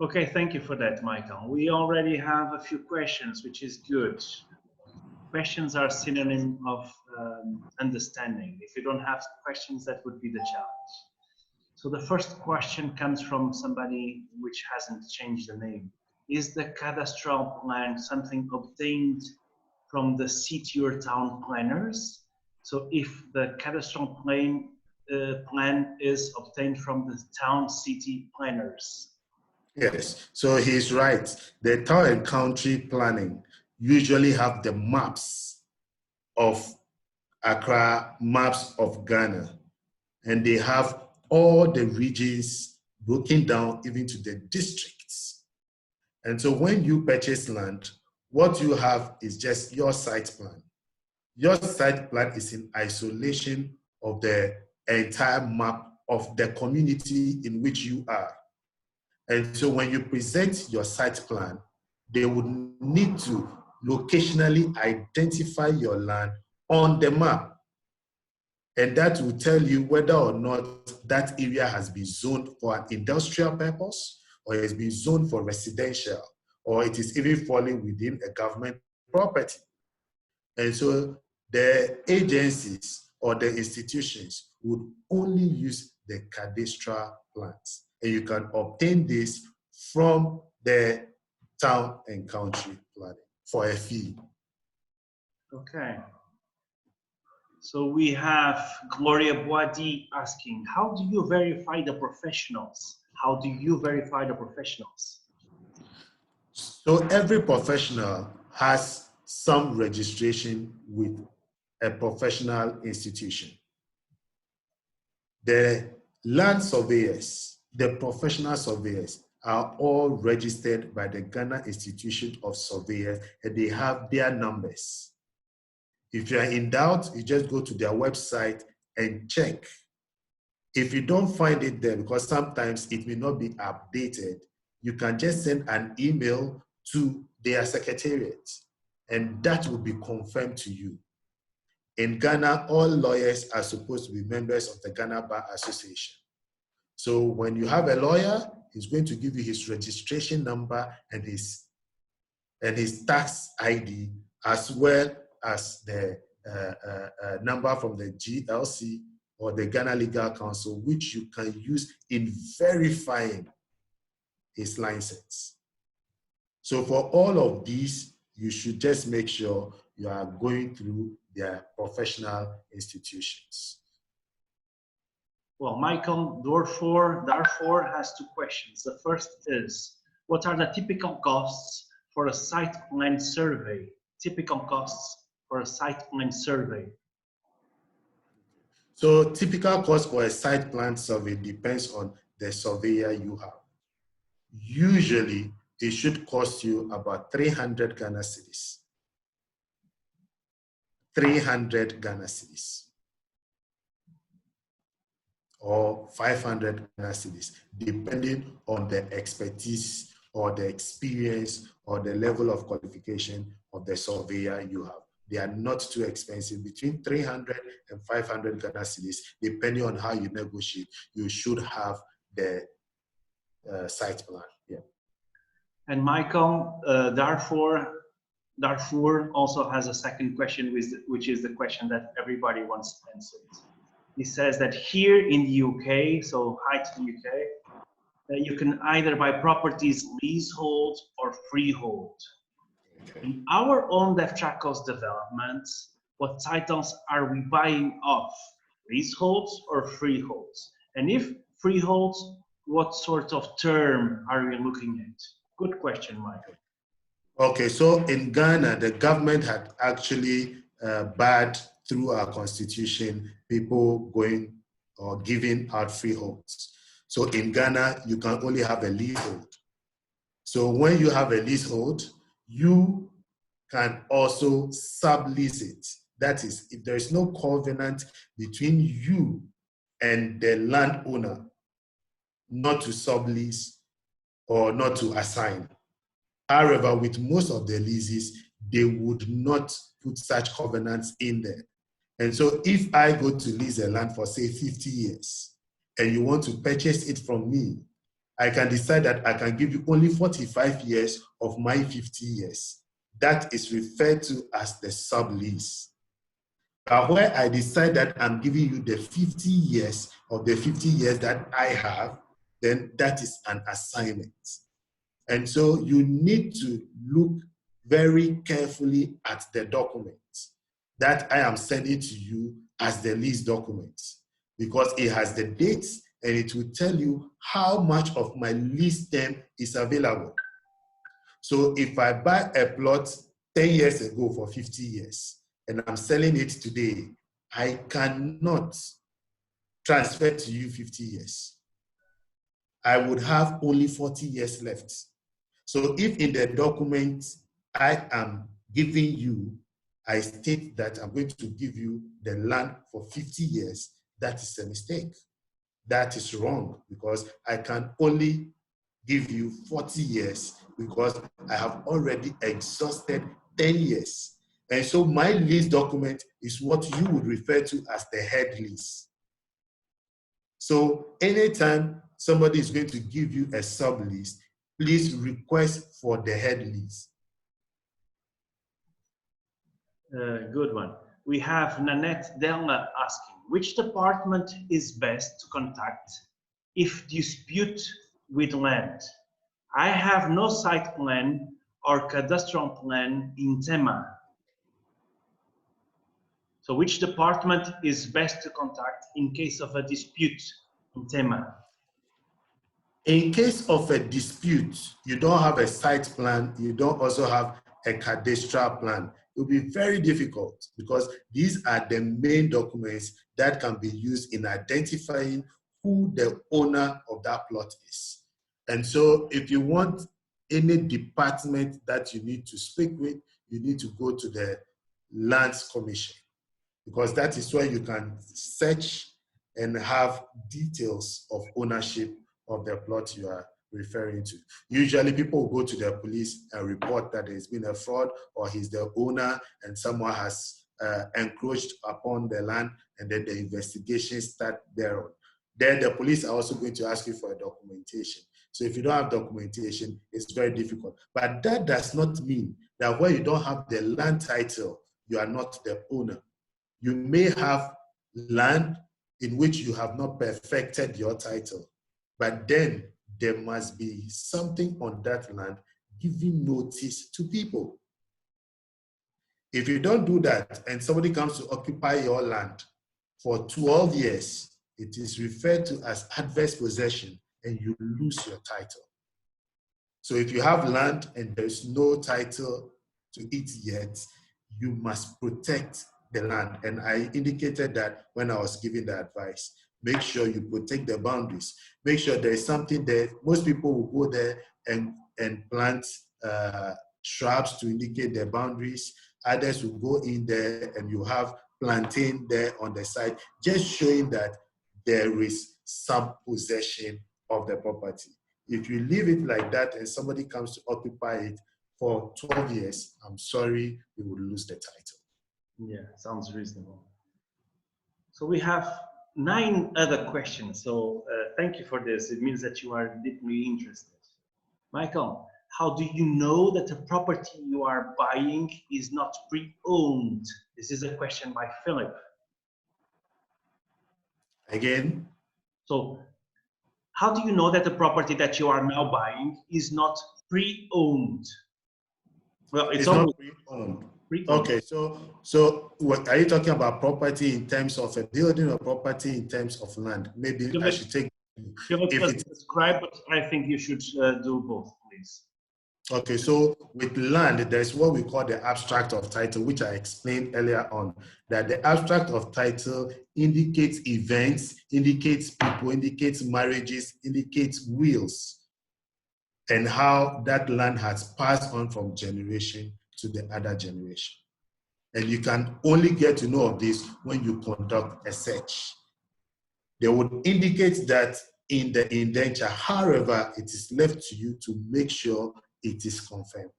Okay, thank you for that, Michael. We already have a few questions, which is good. Questions are synonym of understanding. If you don't have questions, that would be the challenge. So the first question comes from somebody which hasn't changed the name. Is the cadastral plan something obtained from the city or town planners? So if the cadastral plan is obtained from the town city planners? Yes, so he's right. The town and country planning usually have the maps of Accra, maps of Ghana, and they have all the regions broken down even to the districts. And so when you purchase land, what you have is just your site plan. Your site plan is in isolation of the entire map of the community in which you are. And so when you present your site plan, they would need to locationally identify your land on the map. And that will tell you whether or not that area has been zoned for an industrial purpose, or it has been zoned for residential, or it is even falling within a government property. And so the agencies or the institutions would only use the cadastral plans. And you can obtain this from the town and country planning for a fee. Okay. So we have Gloria Boadi asking, how do you verify the professionals? How do you verify the professionals? So every professional has some registration with a professional institution. The land surveyors, the professional surveyors are all registered by the Ghana Institution of Surveyors, and they have their numbers. If you are in doubt, you just go to their website and check. If you don't find it there, because sometimes it may not be updated, you can just send an email to their secretariat, and that will be confirmed to you. In Ghana, all lawyers are supposed to be members of the Ghana Bar Association. So when you have a lawyer, he's going to give you his registration number and his tax ID, as well as the number from the GLC or the Ghana Legal Council, which you can use in verifying his license. So for all of these, you should just make sure you are going through their professional institutions. Well, Michael Darfour has two questions. The first is, what are the typical costs for a site plan survey? Typical costs for a site plan survey. So typical cost for a site plan survey depends on the surveyor you have. Usually, it should cost you about 300 Ghana cedis. 300 Ghana cedis. Or 500 Ghana cedis, depending on the expertise or the experience or the level of qualification of the surveyor you have. They are not too expensive, between 300 and 500 Ghana cedis, depending on how you negotiate. You should have the site plan. Yeah. And Michael, Darfur also has a second question, which is the question that everybody wants answered. He says that here in the UK, so hi to the UK, you can either buy properties leasehold or freehold. Okay. In our own Devtraco's developments, what titles are we buying off? Leaseholds or freeholds? And if freeholds, what sort of term are we looking at? Good question, Michael. Okay, so in Ghana, the government had actually barred through our constitution people going or giving out freeholds. So in Ghana, you can only have a leasehold. So when you have a leasehold, you can also sublease it. That is, if there is no covenant between you and the landowner not to sublease or not to assign. However, with most of the leases, they would not put such covenants in there. And so if I go to lease a land for, say, 50 years, and you want to purchase it from me, I can decide that I can give you only 45 years of my 50 years. That is referred to as the sublease. But where I decide that I'm giving you the 50 years of the 50 years that I have, then that is an assignment. And so you need to look very carefully at the documents that I am sending to you as the lease document, because it has the dates and it will tell you how much of my lease term is available. So if I buy a plot 10 years ago for 50 years and I'm selling it today, I cannot transfer to you 50 years. I would have only 40 years left. So if in the document I am giving you, I state that I'm going to give you the land for 50 years, that is a mistake. That is wrong, because I can only give you 40 years because I have already exhausted 10 years. And so my lease document is what you would refer to as the head lease. So anytime somebody is going to give you a sublease, please request for the head lease. Good one. We have Nanette Delna asking, which department is best to contact if dispute with land? I have no site plan or cadastral plan in Tema. So which department is best to contact in case of a dispute in Tema? In case of a dispute, you don't have a site plan, you don't also have a cadastral plan. It will be very difficult because these are the main documents that can be used in identifying who the owner of that plot is. And so if you want any department that you need to speak with, you need to go to the Lands Commission, because that is where you can search and have details of ownership of the plot you are referring to. Usually people will go to the police and report that there's been a fraud or he's the owner and someone has encroached upon the land, and then the investigation start thereon. Then the police are also going to ask you for a documentation. So if you don't have documentation, it's very difficult. But that does not mean that when you don't have the land title, you are not the owner. You may have land in which you have not perfected your title, but then there must be something on that land giving notice to people. If you don't do that and somebody comes to occupy your land for 12 years, it is referred to as adverse possession and you lose your title. So if you have land and there's no title to it yet, you must protect the land. And I indicated that when I was giving the advice. Make sure you protect the boundaries. Make sure there is something there. Most people will go there and plant shrubs to indicate their boundaries. Others will go in there and you have plantain there on the side, just showing that there is some possession of the property. If you leave it like that and somebody comes to occupy it for 12 years, I'm sorry, you will lose the title. Yeah, sounds reasonable. So we have 9 other questions. So thank you for this. It means that you are deeply interested. Michael, how do you know that the property you are buying is not pre-owned? This is a question by Philip. Again, So how do you know that the property that you are now buying is not pre-owned? Well, it's it's not always pre-owned. pre-owned. Okay, so what are you talking about? Property in terms of a building or property in terms of land? Maybe I should take. Philip If just it's described, but I think you should do both, please. okay, so with land, there's what we call the abstract of title, which I explained earlier on. That the abstract of title indicates events, indicates people, indicates marriages, indicates wills, and how that land has passed on from generation to the other generation. And you can only get to know of this when you conduct a search. They would indicate that in the indenture. However, it is left to you to make sure it is confirmed.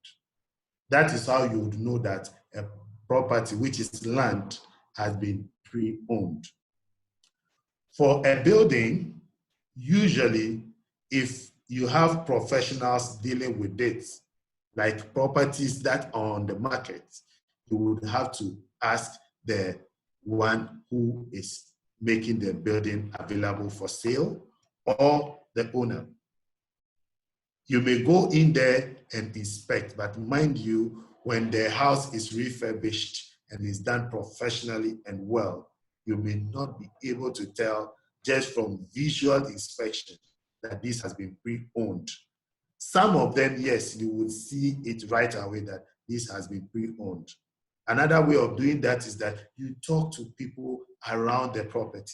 That is how you would know that a property, which is land, has been pre-owned. For a building, usually, if you have professionals dealing with it, like properties that are on the market, you would have to ask the one who is making the building available for sale or the owner. You may go in there and inspect, but mind you, when the house is refurbished and is done professionally and well, you may not be able to tell just from visual inspection that this has been pre-owned. Some of them, yes, you would see it right away that this has been pre-owned. Another way of doing that is that you talk to people around the property.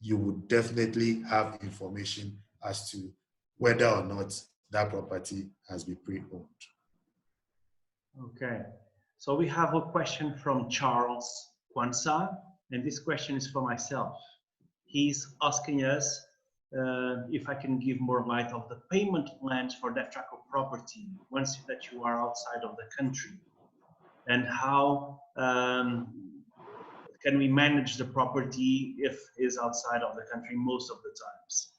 You would definitely have information as to whether or not that property has been pre-owned. Okay, so we have a question from Charles Kwanzaa, and this question is for myself. He's asking us if I can give more light of the payment plans for Devtraco property once that you are outside of the country, and how can we manage the property if is outside of the country most of the times.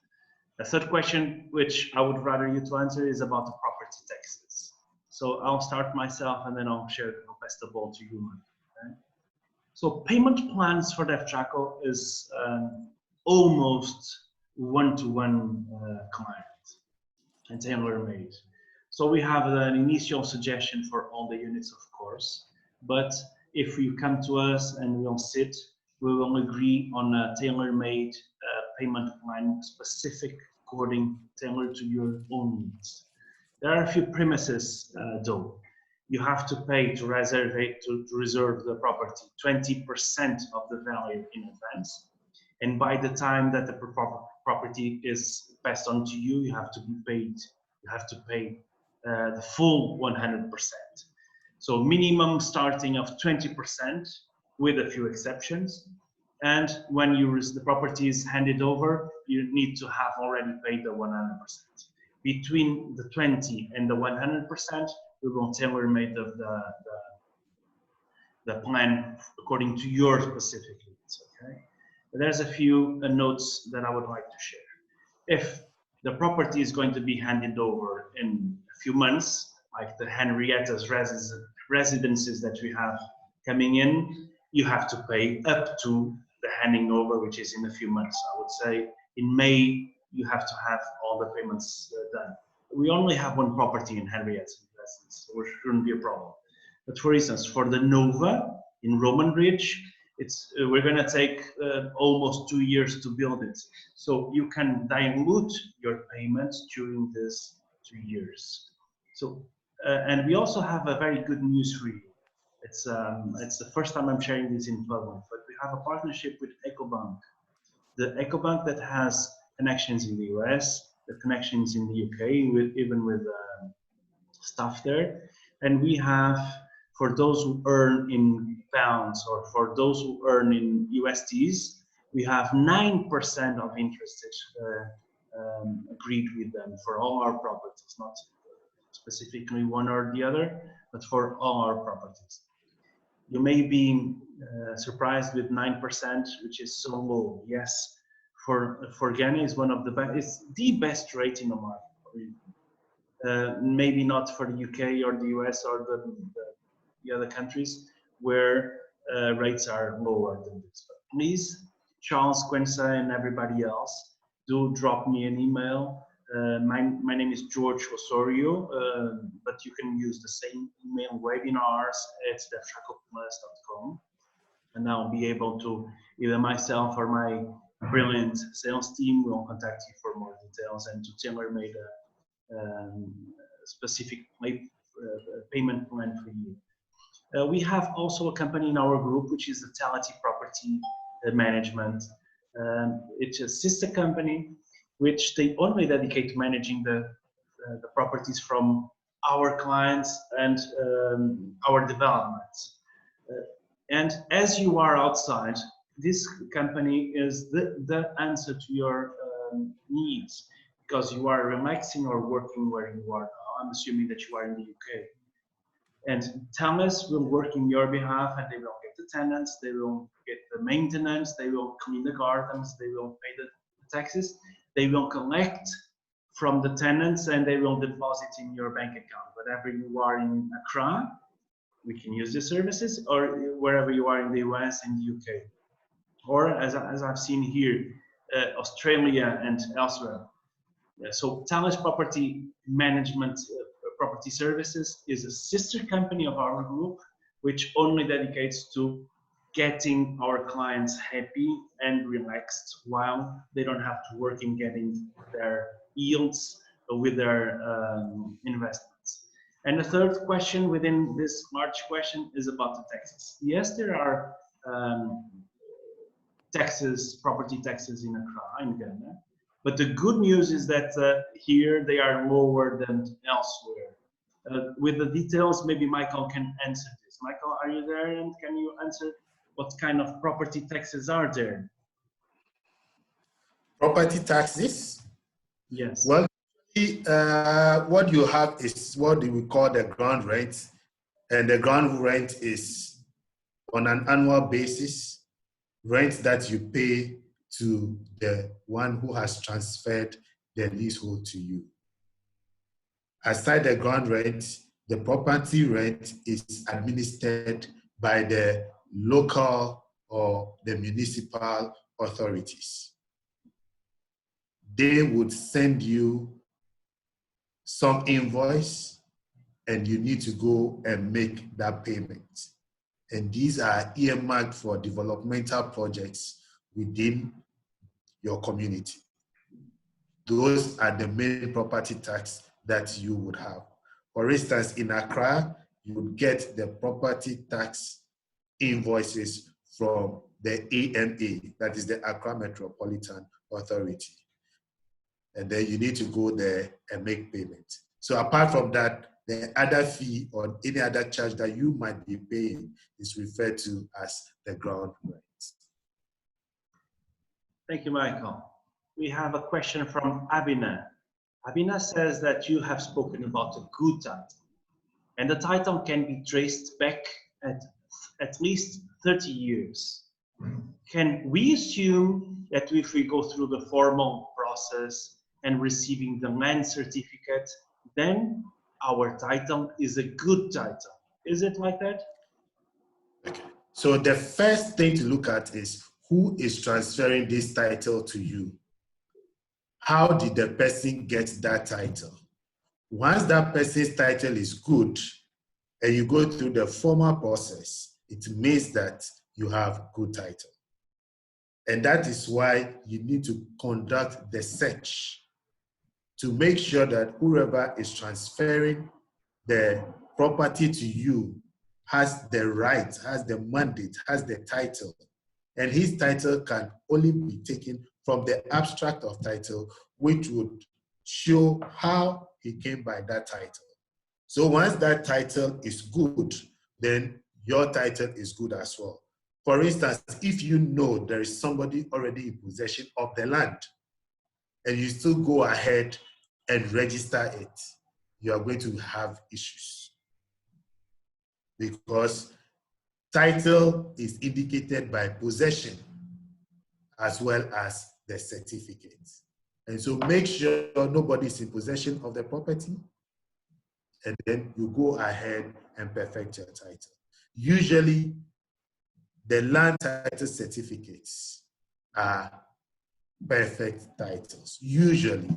The third question, which I would rather you to answer, is about the property taxes. So I'll start myself and then I'll pass the ball to you, Mike. Okay? So payment plans for Devtraco is almost one-to-one client and tailor-made. So we have an initial suggestion for all the units, of course, but if you come to us and we'll sit, we will agree on a tailor-made payment plan specific according tailored to your own needs. There are a few premises though. You have to pay to reserve the property 20% of the value in advance, and by the time that the property is passed on to you, you have to be paid. You have to pay the full 100%. So minimum starting of 20% with a few exceptions. And when the property is handed over, you need to have already paid the 100%. Between the 20 and the 100%, we will tailor-make the plan according to your specific needs. Okay. There's a few notes that I would like to share. If the property is going to be handed over in a few months, like the Henrietta's residences that we have coming in, you have to pay up to the handing over, which is in a few months. I would say in May, you have to have all the payments done. We only have one property in Henrietta's residence, so it shouldn't be a problem. But for instance, for the Nova in Roman Ridge, we're going to take almost 2 years to build it. So you can dilute your payments during this 2 years. So, and we also have a very good news for you. It's the first time I'm sharing this in public, but we have a partnership with EcoBank. The EcoBank that has connections in the US, the connections in the UK, even with staff there. And we have, for those who earn in pounds or for those who earn in USDs, we have 9% of interest agreed with them for all our properties, not specifically one or the other, but for all our properties. You may be surprised with 9%, which is so low. Yes, for Ghana is one of the best. It's the best rate in the market. Maybe not for the UK or the US or the other countries where rates are lower than this. But please, Charles, Quincy, and everybody else, do drop me an email. My name is George Osorio, but you can use the same email, webinars@devtracoplus.com, and I'll be able to, either myself or my brilliant sales team will contact you for more details and to tailor-made a specific payment plan for you. We have also a company in our group, which is Vitality Property Management. It's a sister company which they only dedicate to managing the properties from our clients and our developments. And as you are outside, this company is the answer to your needs, because you are relaxing or working where you are now. I'm assuming that you are in the UK. And Thomas will work in your behalf, and they will get the tenants, they will get the maintenance, they will clean the gardens, they will pay the taxes, they will collect from the tenants, and they will deposit in your bank account. Whatever you are in Accra, we can use the services, or wherever you are in the US and the UK. Or as I've seen here, Australia and elsewhere. So Talis Property Management Property Services is a sister company of our group, which only dedicates to getting our clients happy and relaxed while they don't have to work in getting their yields with their investments. And the third question within this large question is about the taxes. Yes, there are taxes, property taxes in Accra, in Ghana. But the good news is that here they are lower than elsewhere. With the details, maybe Michael can answer this. Michael, are you there? And can you answer what kind of property taxes are there? Property taxes? Yes. Well, what you have is what we call the ground rent. And the ground rent is on an annual basis, rent that you pay to the one who has transferred the leasehold to you. Aside the ground rent, the property rent is administered by the local or the municipal authorities. They would send you some invoice and you need to go and make that payment. And these are earmarked for developmental projects within your community. Those are the main property tax that you would have. For instance, in Accra, you would get the property tax invoices from the AMA, that is the Accra Metropolitan Authority. And then you need to go there and make payment. So apart from that, the other fee or any other charge that you might be paying is referred to as the ground rent. Thank you, Michael. We have a question from Abina. Abina says that you have spoken about a good title, and the title can be traced back at least 30 years. Can we assume that if we go through the formal process and receiving the land certificate, then our title is a good title? Is it like that? Okay. So the first thing to look at is who is transferring this title to you. How did the person get that title? Once that person's title is good and you go through the formal process, it means that you have good title. And that is why you need to conduct the search to make sure that whoever is transferring the property to you has the right, has the mandate, has the title. And his title can only be taken from the abstract of title, which would show how he came by that title. So once that title is good, then your title is good as well. For instance, if you know there is somebody already in possession of the land and you still go ahead and register it, you are going to have issues. Because Title is indicated by possession as well as the certificate. And so make sure nobody is in possession of the property, and then you go ahead and perfect your title. Usually, the land title certificates are perfect titles, usually,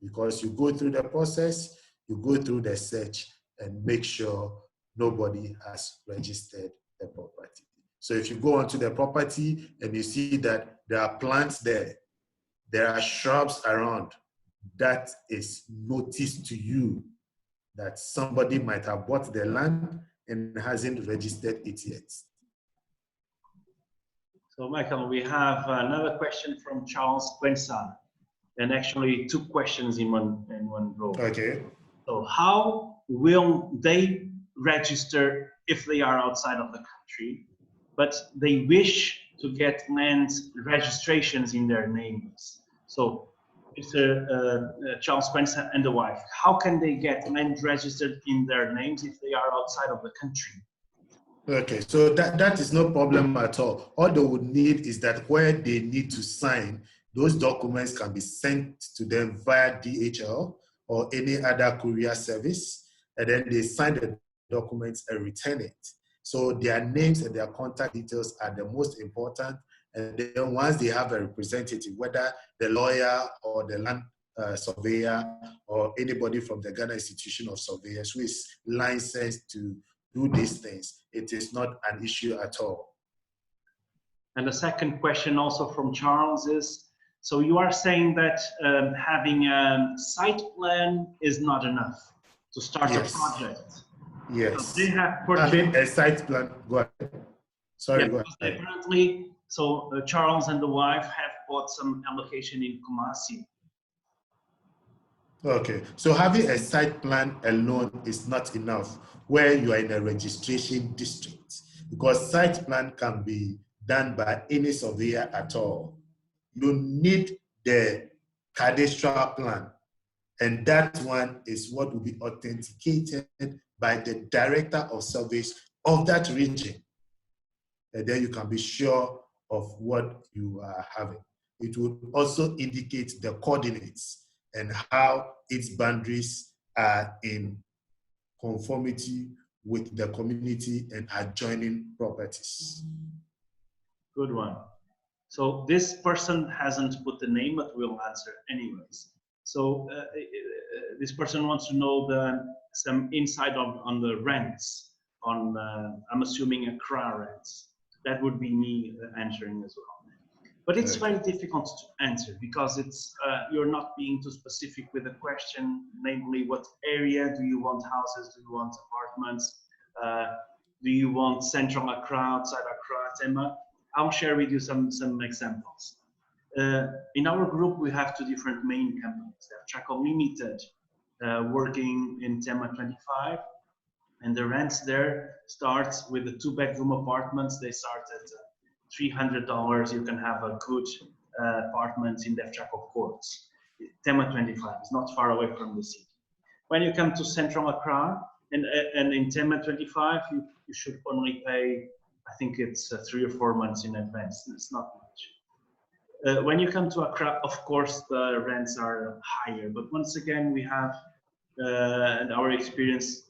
because you go through the process, you go through the search, and make sure nobody has registered the property. So if you go onto the property and you see that there are plants there, there are shrubs around, that is notice to you that somebody might have bought the land and hasn't registered it yet. So Michael, we have another question from Charles Quensa, and actually 2 questions in one row. Okay. So how will they register if they are outside of the country, but they wish to get land registrations in their names? So Mr. Charles Quensa and the wife, how can they get land registered in their names if they are outside of the country? Okay, so that is no problem at all. All they would need is that where they need to sign, those documents can be sent to them via DHL or any other courier service, and then they sign the documents and return it. So their names and their contact details are the most important. And then once they have a representative, whether the lawyer or the land surveyor or anybody from the Ghana Institution of Surveyors who is licensed to do these things, it is not an issue at all. And the second question also from Charles is, so you are saying that having a site plan is not enough to start Yes. a project? Yes. They have Having a site plan, go ahead. Sorry, yeah, go ahead. apparently, so Charles and the wife have bought some allocation in Kumasi. Okay, so having a site plan alone is not enough where you are in a registration district, because site plan can be done by any surveyor at all. You need the cadastral plan, and that one is what will be authenticated by the director of surveys of that region. And then you can be sure of what you are having. It will also indicate the coordinates and how its boundaries are in conformity with the community and adjoining properties. Good one. So this person hasn't put the name, but we'll answer anyways. So this person wants to know some insight on the rents, on I'm assuming Accra rents. That would be me answering as well. But it's very difficult to answer because it's you're not being too specific with the question, namely what area do you want houses, do you want apartments, do you want central Accra, outside Accra, Tema? I'll share with you some examples. In our group, we have 2 different main companies. Devtraco Limited, working in Tema 25, and the rents there starts with the 2-bedroom apartments. They start at $300. You can have a good apartment in Devtraco Courts. Tema 25 is not far away from the city. When you come to Central Accra, and in Tema 25, you should only pay, I think it's 3 or 4 months in advance. It's not much. When you come to Accra, of course, the rents are higher. But once again, we have, and our experience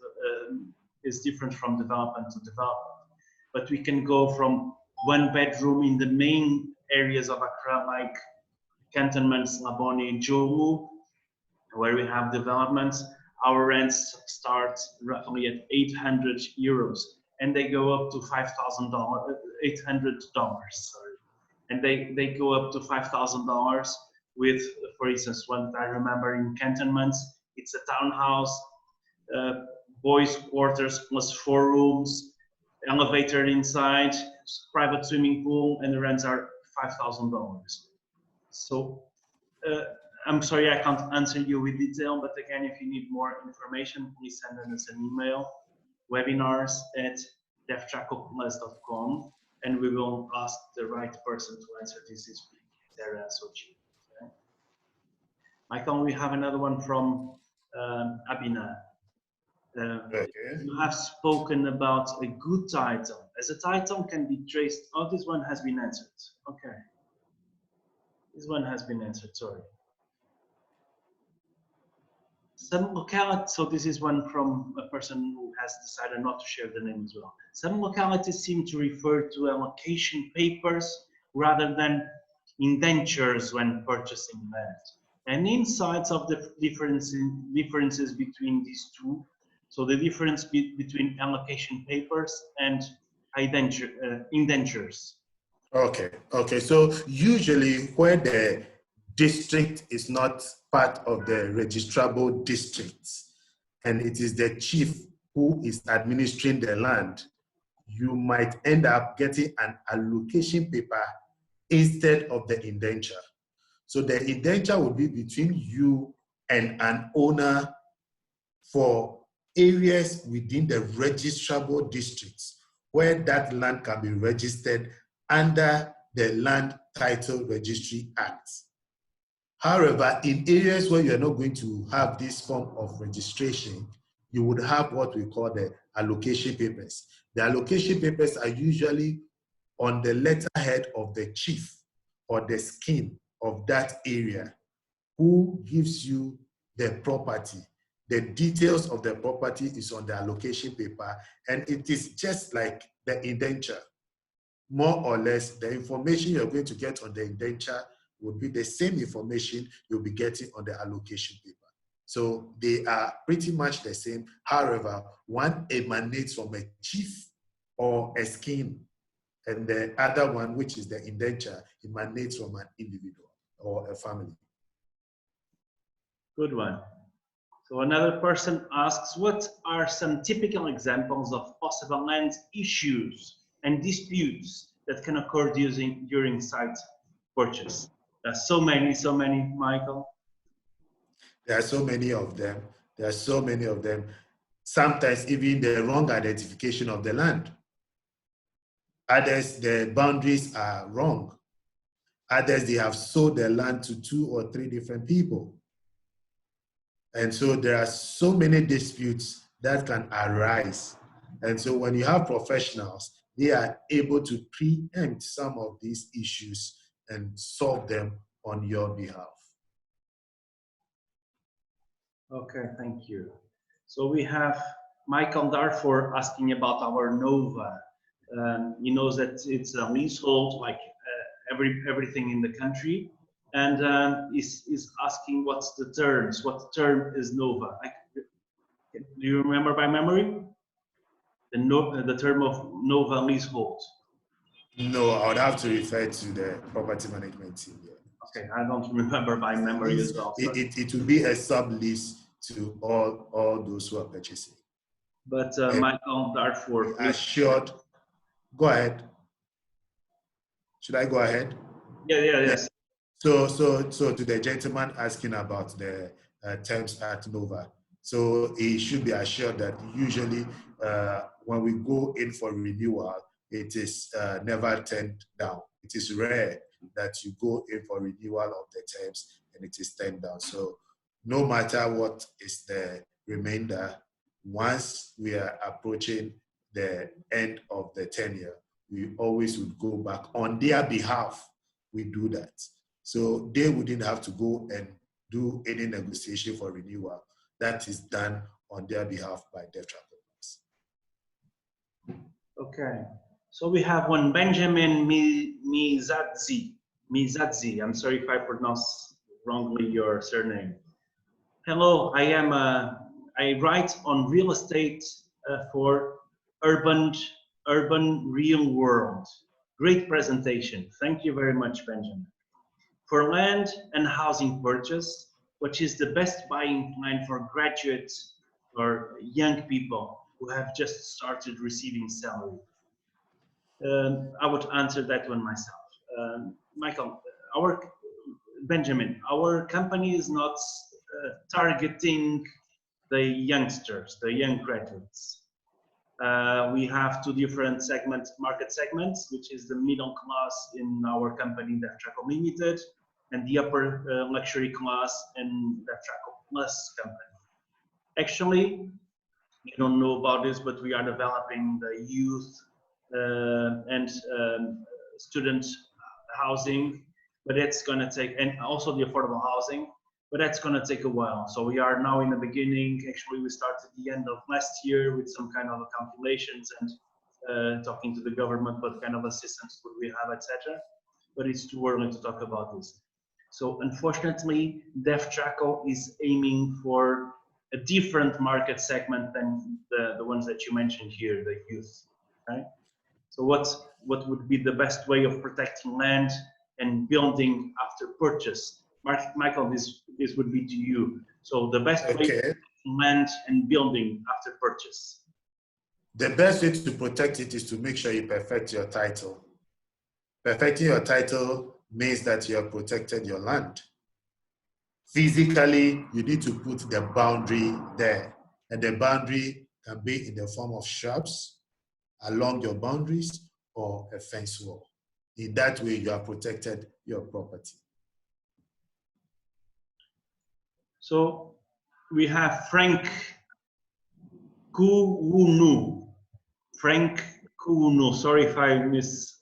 is different from development to development. But we can go from 1 bedroom in the main areas of Accra, like cantonments, Labone, Jomu, where we have developments. Our rents start roughly at €800, and they go up to $5,000, $800, sorry. And they go up to $5,000 with, for instance, what I remember in cantonments, it's a townhouse, boys' quarters plus 4 rooms, elevator inside, private swimming pool, and the rents are $5,000. So I'm sorry I can't answer you with detail, but again, if you need more information, please send us an email, webinars@devtracoplus.com, and we will ask the right person to answer this week, Sarah Sochi. Okay. Michael, we have another one from Abina. You have spoken about a good title. as a title can be traced. Oh, this one has been answered. Okay. This one has been answered, sorry. Some localities, so this is one from a person who has decided not to share the name as well. Some localities seem to refer to allocation papers rather than indentures when purchasing land. And insights of the differences between these two. So the difference between allocation papers and indentures. Okay. So usually where the district is not part of the registrable districts, and it is the chief who is administering the land, you might end up getting an allocation paper instead of the indenture. So the indenture will be between you and an owner for areas within the registrable districts where that land can be registered under the Land Title Registry Act. However, in areas where you're not going to have this form of registration, you would have what we call the allocation papers. The allocation papers are usually on the letterhead of the chief or the skin of that area who gives you the property. The details of the property is on the allocation paper, and it is just like the indenture. More or less, the information you're going to get on the indenture would be the same information you'll be getting on the allocation paper. So they are pretty much the same. However, one emanates from a chief or a scheme, and the other one, which is the indenture, emanates from an individual or a family. Good one. So another person asks, what are some typical examples of possible land issues and disputes that can occur during site purchase? There's so many, Michael. There are so many of them. There are so many of them. Sometimes even the wrong identification of the land. Others, the boundaries are wrong. Others, they have sold the land to 2 or 3 different people. And so there are so many disputes that can arise. And so when you have professionals, they are able to preempt some of these issues and solve them on your behalf. Okay, thank you. So we have Michael Darfur asking about our NOVA. He knows that it's a leasehold, like everything in the country, and is asking what's the terms. What term is NOVA? Do you remember by memory? The term of NOVA leasehold. No, I would have to refer to the property management team. Yeah. Okay, I don't remember by memory as well. It will be a sublease to all those who are purchasing. But Michael Darfur, assured. Go ahead. Should I go ahead? Yes. So to the gentleman asking about the terms at NOVA, so he should be assured that usually when we go in for renewal, it is never turned down. It is rare that you go in for renewal of the terms and it is turned down. So no matter what is the remainder, once we are approaching the end of the tenure, we always would go back on their behalf. We do that. So they wouldn't have to go and do any negotiation for renewal. That is done on their behalf by Devtraco. Okay. So we have one Benjamin Mizadzi. I'm sorry if I pronounce wrongly your surname. Hello, I write on real estate for urban real world. Great presentation. Thank you very much, Benjamin. For land and housing purchase, which is the best buying plan for graduates or young people who have just started receiving salary? I would answer that one myself. Michael, Benjamin, our company is not targeting the youngsters, the young graduates. We have 2 different market segments, which is the middle class in our company, Devtraco Limited, and the upper luxury class in Devtraco Plus company. Actually, you don't know about this, but we are developing the youth and student housing, but it's going to take, and also the affordable housing, but that's going to take a while. So we are now in the beginning. Actually, we started the end of last year with some kind of calculations and talking to the government, what kind of assistance would we have, etc. But it's too early to talk about this. So unfortunately, Devtraco is aiming for a different market segment than the ones that you mentioned here, the youth, right? So what would be the best way of protecting land and building after purchase? Michael, this would be to you. So the best way of protecting land and building after purchase. The best way to protect it is to make sure you perfect your title. Perfecting your title means that you have protected your land. Physically, you need to put the boundary there. And the boundary can be in the form of shrubs along your boundaries or a fence wall. In that way, you have protected your property. So we have Frank Kuunu. Frank Kuunu. Sorry if I miss.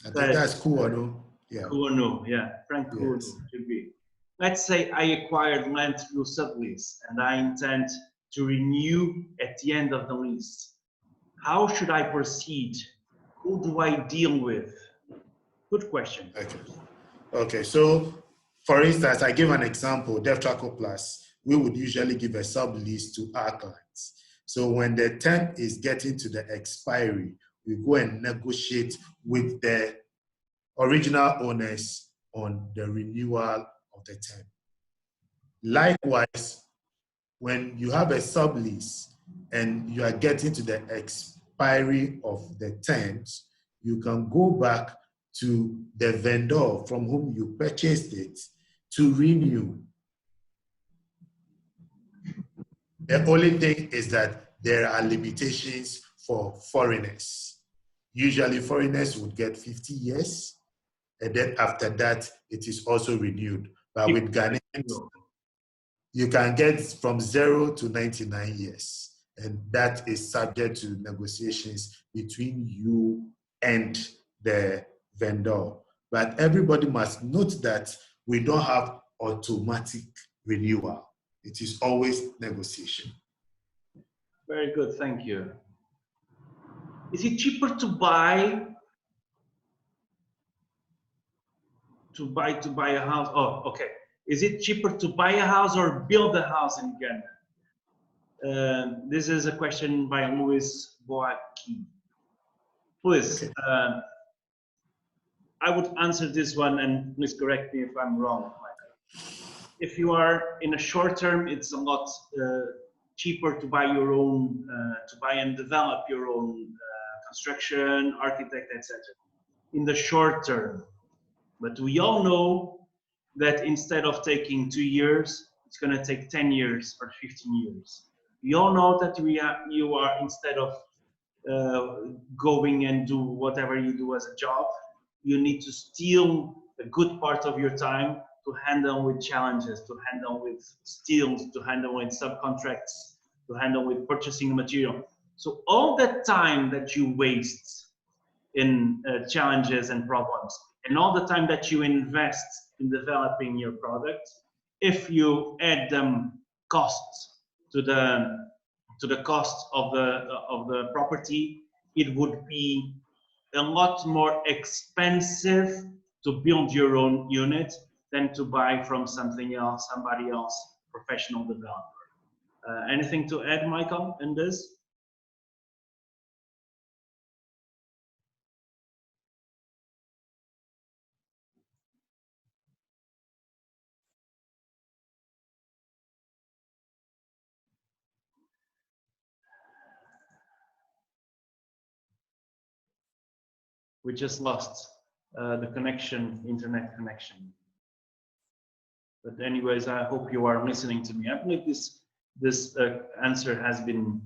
I think that's Kuunu. Yeah. Kuunu, yeah. Frank Kuunu should be. Let's say I acquired land through sublease and I intend to renew at the end of the lease. How should I proceed? Who do I deal with? Good question. Okay. So, for instance, I give an example, Devtraco Plus. We would usually give a sublease to our clients. So when the term is getting to the expiry, we go and negotiate with the original owners on the renewal of the term. Likewise, when you have a sublease and you are getting to the expiry of the terms, you can go back to the vendor from whom you purchased it to renew. The only thing is that there are limitations for foreigners. Usually foreigners would get 50 years, and then after that, it is also renewed. But with Ghanaians, you can get from 0 to 99 years. And that is subject to negotiations between you and the vendor. But everybody must note that we don't have automatic renewal. It is always negotiation. Very good, thank you. Is it cheaper to buy a house? Oh, okay. Is it cheaper to buy a house or build a house in Ghana? This is a question by Louis Boaki. Please, I would answer this one, and please correct me if I'm wrong. If you are in a short term, it's a lot cheaper to buy your own, to buy and develop your own construction, architect, etc. in the short term. But we all know that instead of taking 2 years, it's going to take 10 years or 15 years. We all know that you are, instead of going and do whatever you do as a job, you need to steal a good part of your time to handle with challenges, to handle with steals, to handle with subcontracts, to handle with purchasing material. So all that time that you waste in challenges and problems, and all the time that you invest in developing your product, if you add them costs to the cost of the property, it would be a lot more expensive to build your own unit than to buy from somebody else, professional developer. Anything to add, Michael, in this? We just lost the connection, internet connection. But anyways, I hope you are listening to me. I believe this answer has been